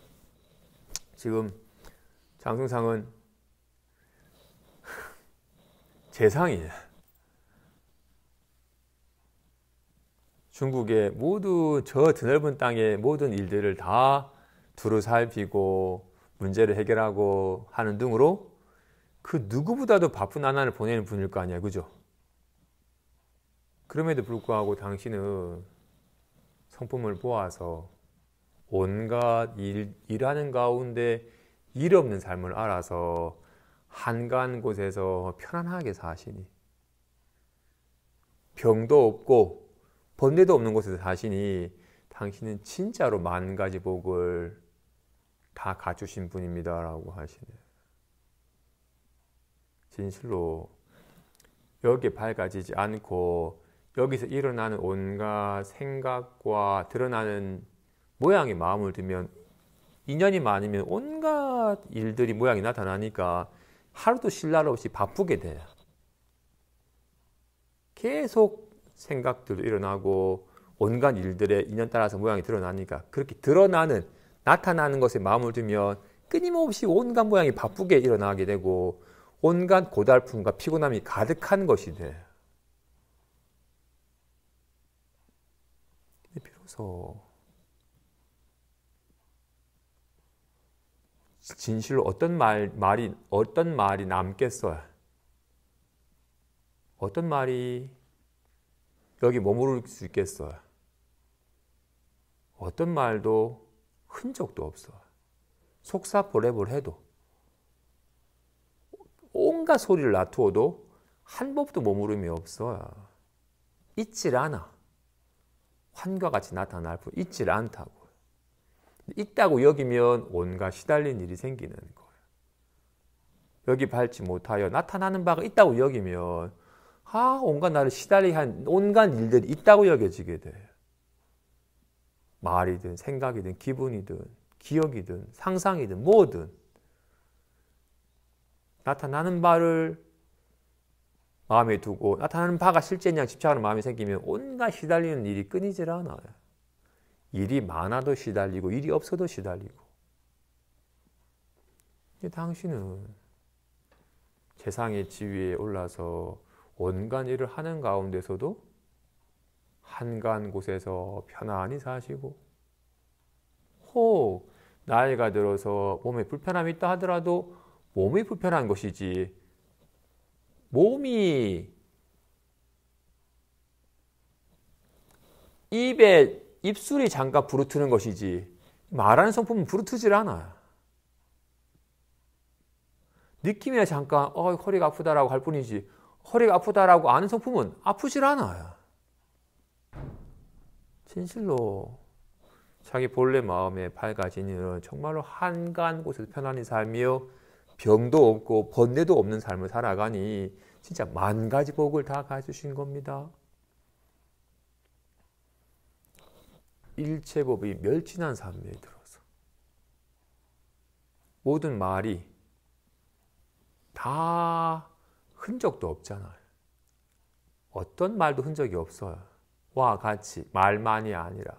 S1: 지금 장승상은 재상이에요. 중국의 모두 저 드넓은 땅의 모든 일들을 다 두루 살피고 문제를 해결하고 하는 등으로 그 누구보다도 바쁜 나날을 보내는 분일 거 아니야, 그죠? 그럼에도 불구하고 당신은 성품을 보아서 온갖 일하는 가운데 일 없는 삶을 알아서 한가한 곳에서 편안하게 사시니 병도 없고 번뇌도 없는 곳에서 사시니 당신은 진짜로 만 가지 복을 다 갖추신 분입니다 라고 하시네요. 진실로 여기에 밝아지지 않고 여기서 일어나는 온갖 생각과 드러나는 모양의 마음을 두면 인연이 많으면 온갖 일들이 모양이 나타나니까 하루도 쉴 날 없이 바쁘게 돼요. 계속 생각들도 일어나고 온갖 일들의 인연 따라서 모양이 드러나니까 그렇게 나타나는 것에 마음을 두면 끊임없이 온갖 모양이 바쁘게 일어나게 되고 온갖 고달픔과 피곤함이 가득한 것이 돼. 비로소 진실로 어떤 말이 남겠어요? 어떤 말이 여기 머무를 수 있겠어요? 어떤 말도 흔적도 없어. 속사포랩을 해도 온갖 소리를 놔두어도 한 법도 머무름이 없어요. 있질 않아. 환과 같이 나타날 뿐 있질 않다고. 있다고 여기면 온갖 시달린 일이 생기는 거예요. 여기 밟지 못하여 나타나는 바가 있다고 여기면 온갖 나를 시달리게 한 온갖 일들이 있다고 여겨지게 돼요. 말이든 생각이든 기분이든 기억이든 상상이든 뭐든 나타나는 바를 마음에 두고 나타나는 바가 실제냐 집착하는 마음이 생기면 온갖 시달리는 일이 끊이질 않아요. 일이 많아도 시달리고 일이 없어도 시달리고. 당신은 세상의 지위에 올라서 온갖 일을 하는 가운데서도 한가한 곳에서 편안히 사시고, 혹 나이가 들어서 몸에 불편함이 있다 하더라도 몸이 불편한 것이지 몸이 입술이 잠깐 부르트는 것이지 말하는 성품은 부르트질 않아요. 느낌이야 잠깐 허리가 아프다라고 할 뿐이지 허리가 아프다라고 아는 성품은 아프질 않아요. 진실로 자기 본래 마음에 밝아진 이는 정말로 한가한 곳에서 편안히 살며 병도 없고 번뇌도 없는 삶을 살아가니 진짜 만 가지 복을 다 가져주신 겁니다. 일체법이 멸진한 삶에 들어서 모든 말이 다 흔적도 없잖아요. 어떤 말도 흔적이 없어요. 와 같이 말만이 아니라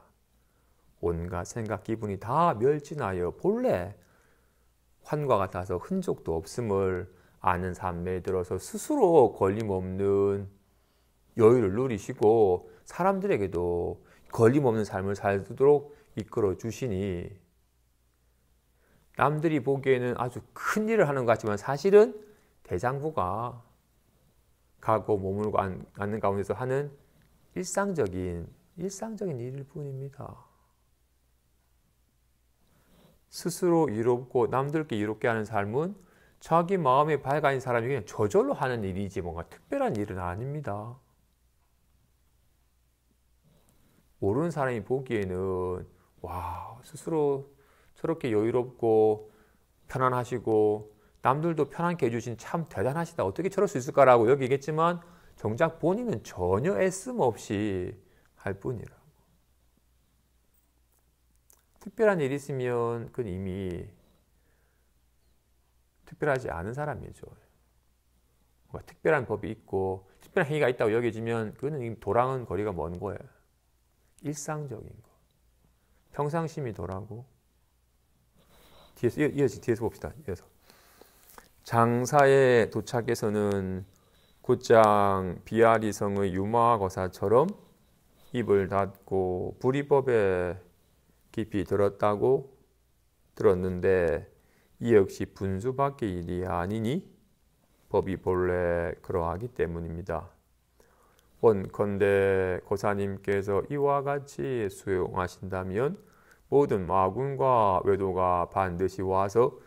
S1: 온갖 생각 기분이 다 멸진하여 본래 환과 같아서 흔적도 없음을 아는 삶에 들어서 스스로 걸림없는 여유를 누리시고 사람들에게도 걸림없는 삶을 살도록 이끌어 주시니 남들이 보기에는 아주 큰 일을 하는 것 같지만 사실은 대장부가 가고 머물고 앉는 가운데서 하는 일상적인 일일 뿐입니다. 스스로 이롭고 남들께 이롭게 하는 삶은 자기 마음에 밝아진 사람이 그냥 저절로 하는 일이지 뭔가 특별한 일은 아닙니다. 모르는 사람이 보기에는 와 스스로 저렇게 여유롭고 편안하시고 남들도 편안하게 해주신 참 대단하시다. 어떻게 저럴 수 있을까라고 여기겠지만 정작 본인은 전혀 애씀 없이 할 뿐이라고. 특별한 일이 있으면 그건 이미 특별하지 않은 사람이죠. 뭔가 특별한 법이 있고 특별한 행위가 있다고 여겨지면 그거는 이미 도랑은 거리가 먼 거예요. 일상적인 거. 평상심이 덜하고 뒤에서 봅시다. 이어서. 장사에 도착해서는 곧장 비아리성의 유마거사처럼 입을 닫고 불이법에 깊이 들었다고 들었는데 이 역시 분수밖의 일이 아니니 법이 본래 그러하기 때문입니다. 원컨대 고사님께서 이와 같이 수용하신다면 모든 마군과 외도가 반드시 와서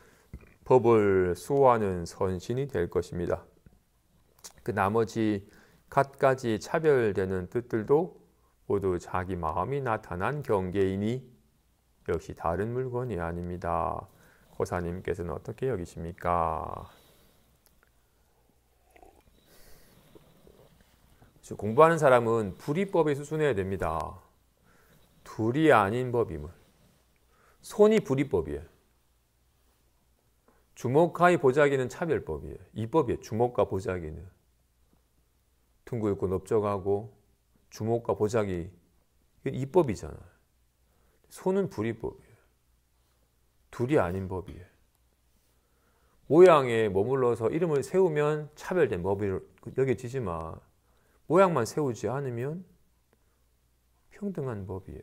S1: 법을 수호하는 선신이 될 것입니다. 그 나머지 갖가지 차별되는 뜻들도 모두 자기 마음이 나타난 경계이니 역시 다른 물건이 아닙니다. 고사님께서는 어떻게 여기십니까? 공부하는 사람은 불이법에 수순해야 됩니다. 둘이 아닌 법임을. 손이 불이법이에요. 주먹하의 보자기는 차별법이에요. 이법이에요. 주먹과 보자기는. 둥글고 넓적하고 주먹과 보자기 이건 이법이잖아요. 손은 불이법이에요. 둘이 아닌 법이에요. 모양에 머물러서 이름을 세우면 차별된 법이 여겨지지만 모양만 세우지 않으면 평등한 법이에요.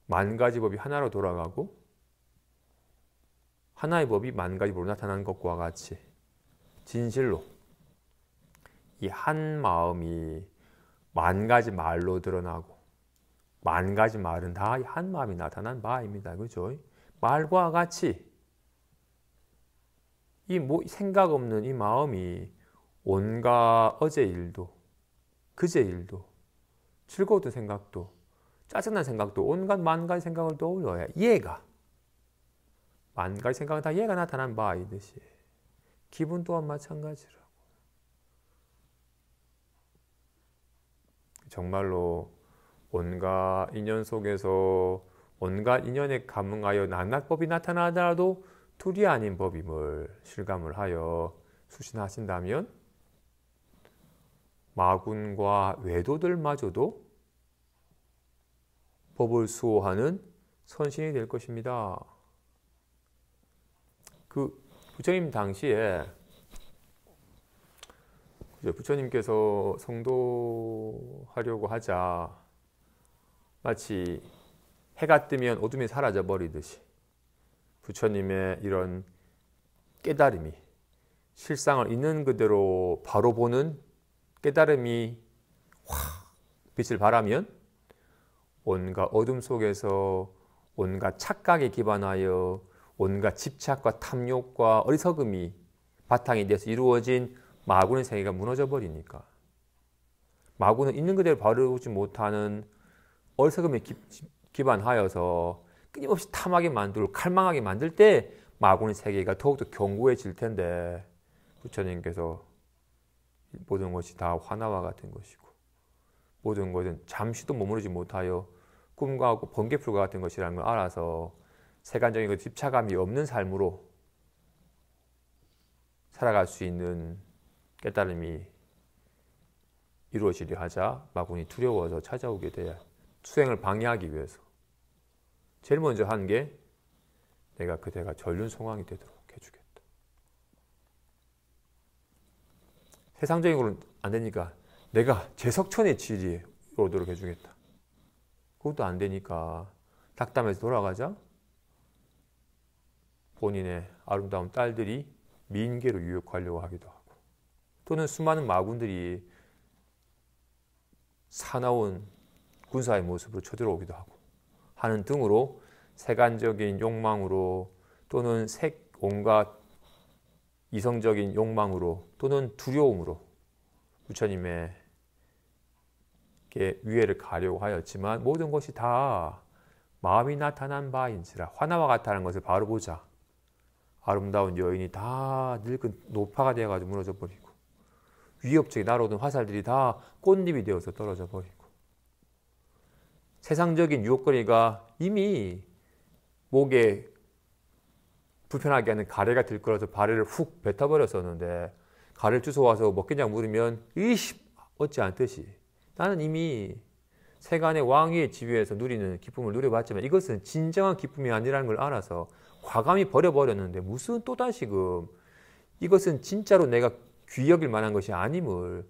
S1: 만 가지 법이 하나로 돌아가고 하나의 법이 만 가지 법으로 나타나는 것과 같이 진실로 이 한 마음이 만 가지 말로 드러나고 만 가지 말은 다 한 마음이 나타난 바입니다. 그죠? 말과 같이 이 생각 없는 이 마음이 온갖 어제 일도 그제 일도 즐거웠던 생각도 짜증난 생각도 온갖 만 가지 생각을 떠올려야 얘가 만 가지 생각은 다 얘가 나타난 바이듯이 기분 또한 마찬가지라고. 정말로 온갖 인연 속에서 온갖 인연에 감응하여 낱낱 법이 나타나더라도 둘이 아닌 법임을 실감을 하여 수신하신다면 마군과 외도들마저도 법을 수호하는 선신이 될 것입니다. 그 부처님 당시에 부처님께서 성도하려고 하자 마치 해가 뜨면 어둠이 사라져 버리듯이 부처님의 이런 깨달음이 실상을 있는 그대로 바로 보는 깨달음이 확 빛을 발하면 온갖 어둠 속에서 온갖 착각에 기반하여 온갖 집착과 탐욕과 어리석음이 바탕이 돼서 이루어진 마군의 세계가 무너져 버리니까 마군은 있는 그대로 바르지 못하는 어리석음에 기반하여서 끊임없이 탐하게 만들고 칼망하게 만들 때 마군의 세계가 더욱더 견고해질 텐데 부처님께서 모든 것이 다 화나와 같은 것이고 모든 것은 잠시도 머무르지 못하여 꿈과 같고 번개풀과 같은 것이라는 걸 알아서 세간적인 그 집착감이 없는 삶으로 살아갈 수 있는 깨달음이 이루어지려 하자 마군이 두려워서 찾아오게 돼야 수행을 방해하기 위해서 제일 먼저 한 게 내가 그대가 전륜송왕이 되도록 해주겠다. 세상적인 걸로는 안 되니까 내가 제석천의 지리에 오도록 해주겠다. 그것도 안 되니까 닥담에서 돌아가자 본인의 아름다운 딸들이 민계로 유혹하려고 하기도 하고 또는 수많은 마군들이 사나운 군사의 모습으로 쳐들어오기도 하고 하는 등으로 세간적인 욕망으로 또는 온갖 이성적인 욕망으로 또는 두려움으로 부처님의 위해를 가려고 하였지만 모든 것이 다 마음이 나타난 바인지라 화나와 같다는 것을 바로 보자 아름다운 여인이 다 늙은 노파가 되어가지고 무너져 버리고 위협적인 날아오던 화살들이 다 꽃잎이 되어서 떨어져 버리고 세상적인 유혹거리가 이미 목에 불편하게 하는 가래가 들끓어서 발을 훅 뱉어버렸었는데 가래를 주워와서 먹겠냐고 물으면 이씨 어찌 않듯이 나는 이미 세간의 왕위의 지위에서 누리는 기쁨을 누려봤지만 이것은 진정한 기쁨이 아니라는 걸 알아서 과감히 버려버렸는데 무슨 또다시금 이것은 진짜로 내가 귀히 여길 만한 것이 아님을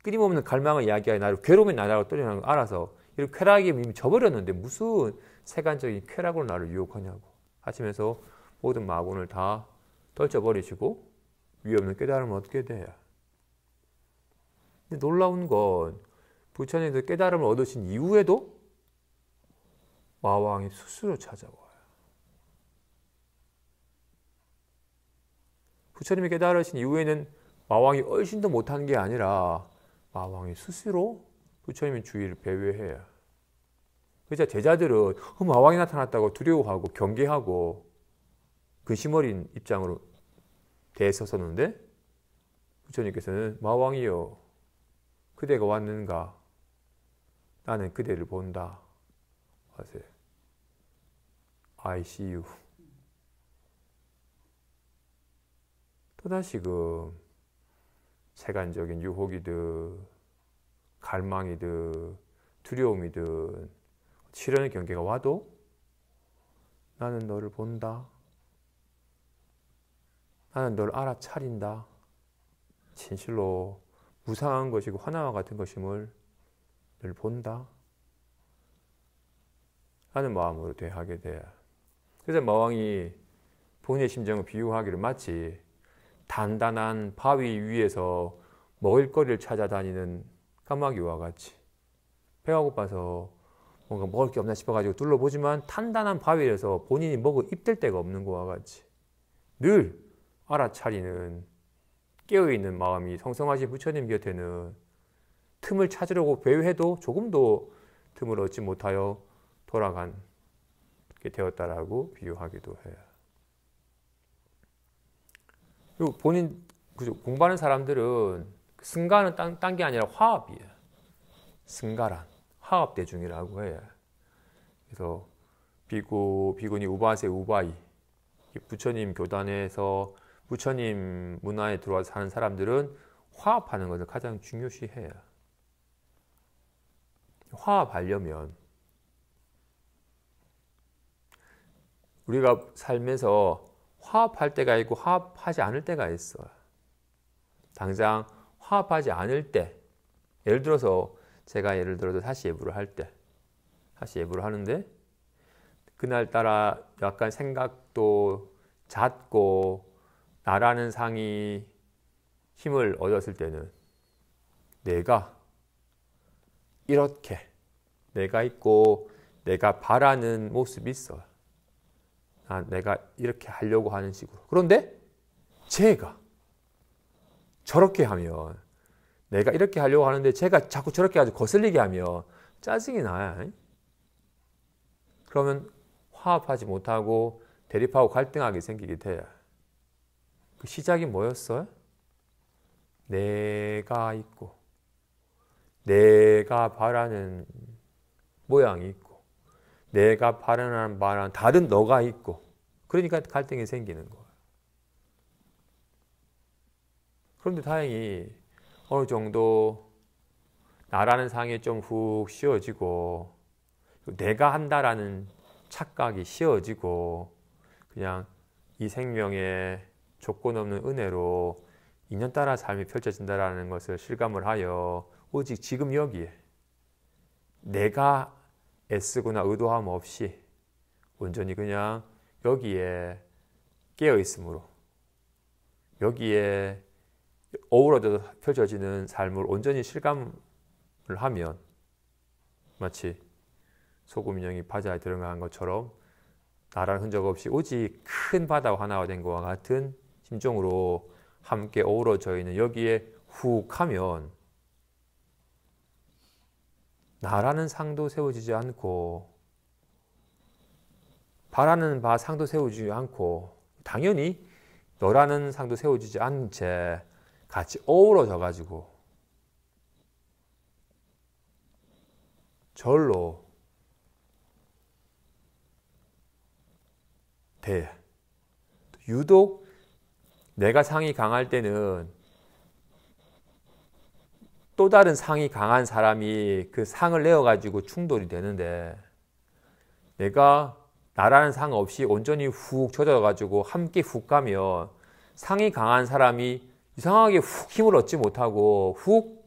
S1: 끊임없는 갈망을 이야기하여 나를 괴로움의 나라로 떨어지는 걸 알아서 이런 쾌락이 이미 져버렸는데 무슨 세간적인 쾌락으로 나를 유혹하냐고 하시면서 모든 마군을 다 떨쳐버리시고 위에 없는 깨달음을 얻게 돼요. 근데 놀라운 건 부처님께서 깨달음을 얻으신 이후에도 마왕이 스스로 찾아와요. 부처님이 깨달으신 이후에는 마왕이 훨씬 더 못한 게 아니라 마왕이 스스로 부처님의 주의를 배회해요. 그래서 제자들은 마왕이 나타났다고 두려워하고 경계하고 근심 어린 입장으로 대했었는데 부처님께서는 마왕이여 그대가 왔는가 나는 그대를 본다 하세요. I see you. 또다시금 세간적인 유혹이든 갈망이든 두려움이든 치려는 경계가 와도 나는 너를 본다. 나는 널 알아차린다. 진실로 무상한 것이고 하나와 같은 것임을 늘 본다. 하는 마음으로 대하게 돼. 그래서 마왕이 본인의 심정을 비유하기를 마치 단단한 바위 위에서 먹을거리를 찾아다니는 까마귀와 같이 배가 고파서 뭔가 먹을 게 없나 싶어가지고 둘러보지만 단단한 바위에서 본인이 먹을 입댈 데가 없는 것과 같이 늘 알아차리는 깨어있는 마음이 성성하신 부처님 곁에는 틈을 찾으려고 배회해도 조금도 틈을 얻지 못하여 돌아간 게 되었다라고 비유하기도 해요. 그리고 본인 공부하는 사람들은 승가는 딴 게 아니라 화합이에요. 승가란 화합대중이라고 해요. 그래서 비구니 우바세 우바이 부처님 교단에서 부처님 문화에 들어와서 사는 사람들은 화합하는 것을 가장 중요시해요. 화합하려면 우리가 살면서 화합할 때가 있고 화합하지 않을 때가 있어요. 당장 화합하지 않을 때, 예를 들어서 제가 예를 들어서 다시 예불을 할 때, 다시 예불을 하는데 그날따라 약간 생각도 잦고 나라는 상이 힘을 얻었을 때는 내가 이렇게 내가 있고 내가 바라는 모습이 있어요. 내가 이렇게 하려고 하는 식으로. 그런데 제가 저렇게 하면 내가 이렇게 하려고 하는데 제가 자꾸 저렇게 아주 거슬리게 하면 짜증이 나요. 그러면 화합하지 못하고 대립하고 갈등하게 생기게 돼요. 그 시작이 뭐였어요? 내가 있고 내가 바라는 모양이 있고 내가 바라는 바라는 다른 너가 있고 그러니까 갈등이 생기는 거예요. 그런데 다행히 어느 정도 나라는 상이 좀 훅 씌워지고 내가 한다라는 착각이 씌워지고 그냥 이 생명의 조건 없는 은혜로 인연따라 삶이 펼쳐진다라는 것을 실감을 하여 오직 지금 여기에 내가 애쓰거나 의도함 없이 온전히 그냥 여기에 깨어있으므로 여기에 어우러져 펼쳐지는 삶을 온전히 실감을 하면 마치 소금 인형이 바다에 들어간 것처럼 나라는 흔적 없이 오직 큰 바다와 하나가 된 것과 같은 심정으로 함께 어우러져 있는 여기에 훅 하면 나라는 상도 세워지지 않고 바라는 바 상도 세워지지 않고 당연히 너라는 상도 세워지지 않은 채 같이 어우러져 가지고 절로 돼. 유독 내가 상이 강할 때는 또 다른 상이 강한 사람이 그 상을 내어가지고 충돌이 되는데 내가 나라는 상 없이 온전히 훅 젖어가지고 함께 훅 가면 상이 강한 사람이 이상하게 훅 힘을 얻지 못하고 훅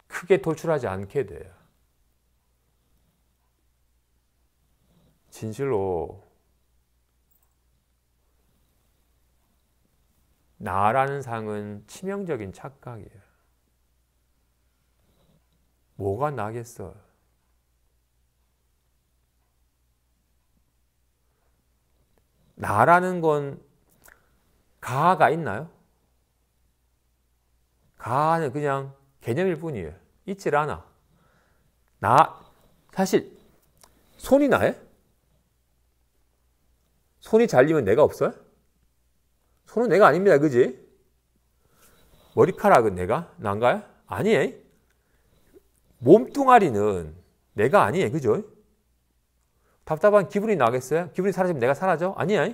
S1: 크게 돌출하지 않게 돼요. 진실로 나라는 상은 치명적인 착각이에요. 뭐가 나겠어요? 나라는 건 가가 있나요? 가는 그냥 개념일 뿐이에요. 있질 않아. 사실 손이 나요? 손이 잘리면 내가 없어요? 손은 내가 아닙니다. 그지? 머리카락은 내가? 난가요? 아니에요. 몸뚱아리는 내가 아니에요. 그죠? 답답한 기분이 나겠어요? 기분이 사라지면 내가 사라져? 아니에요.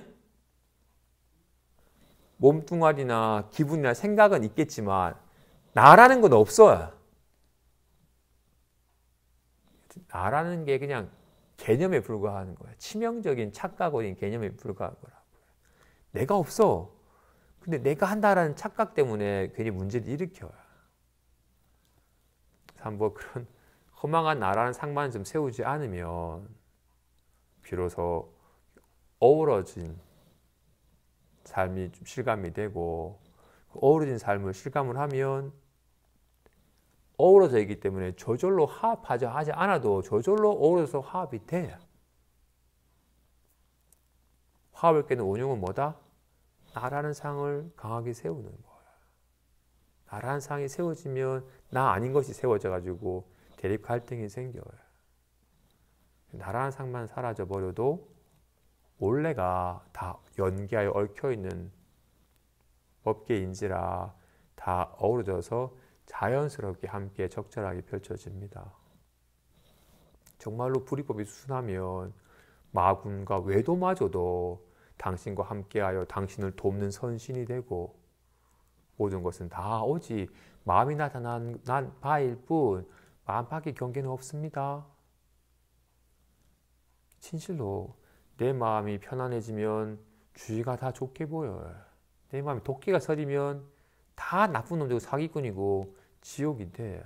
S1: 몸뚱아리나 기분이나 생각은 있겠지만 나라는 건 없어요. 나라는 게 그냥 개념에 불과하는 거예요. 치명적인 착각적인 개념에 불과한 거라고요. 내가 없어. 근데 내가 한다라는 착각 때문에 괜히 문제를 일으켜요. 그래서 한번 그런 허망한 나라는 상만 좀 세우지 않으면 비로소 어우러진 삶이 좀 실감이 되고, 어우러진 삶을 실감을 하면 어우러져 있기 때문에 저절로 하지 않아도 저절로 어우러져서 화합이 돼. 화합을 깨는 원흉은 뭐다? 나라는 상을 강하게 세우는 거야. 나라는 상이 세워지면 나 아닌 것이 세워져가지고 대립 갈등이 생겨요. 나라는 상만 사라져 버려도 원래가 다 연계하여 얽혀있는 법계인지라 다 어우러져서 자연스럽게 함께 적절하게 펼쳐집니다. 정말로 불이법이 수순하면 마군과 외도마저도 당신과 함께하여 당신을 돕는 선신이 되고, 모든 것은 다 오직 마음이 나타난 바일 뿐 마음 밖에 경계는 없습니다. 진실로 내 마음이 편안해지면 주위가 다 좋게 보여요. 내 마음이 도끼가 서리면 다 나쁜 놈들이고 사기꾼이고 지옥이 돼.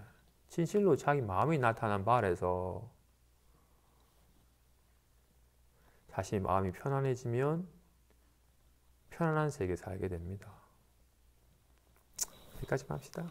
S1: 진실로 자기 마음이 나타난 바에서 자신의 마음이 편안해지면 편안한 세계 살게 됩니다. 여기까지만 합시다.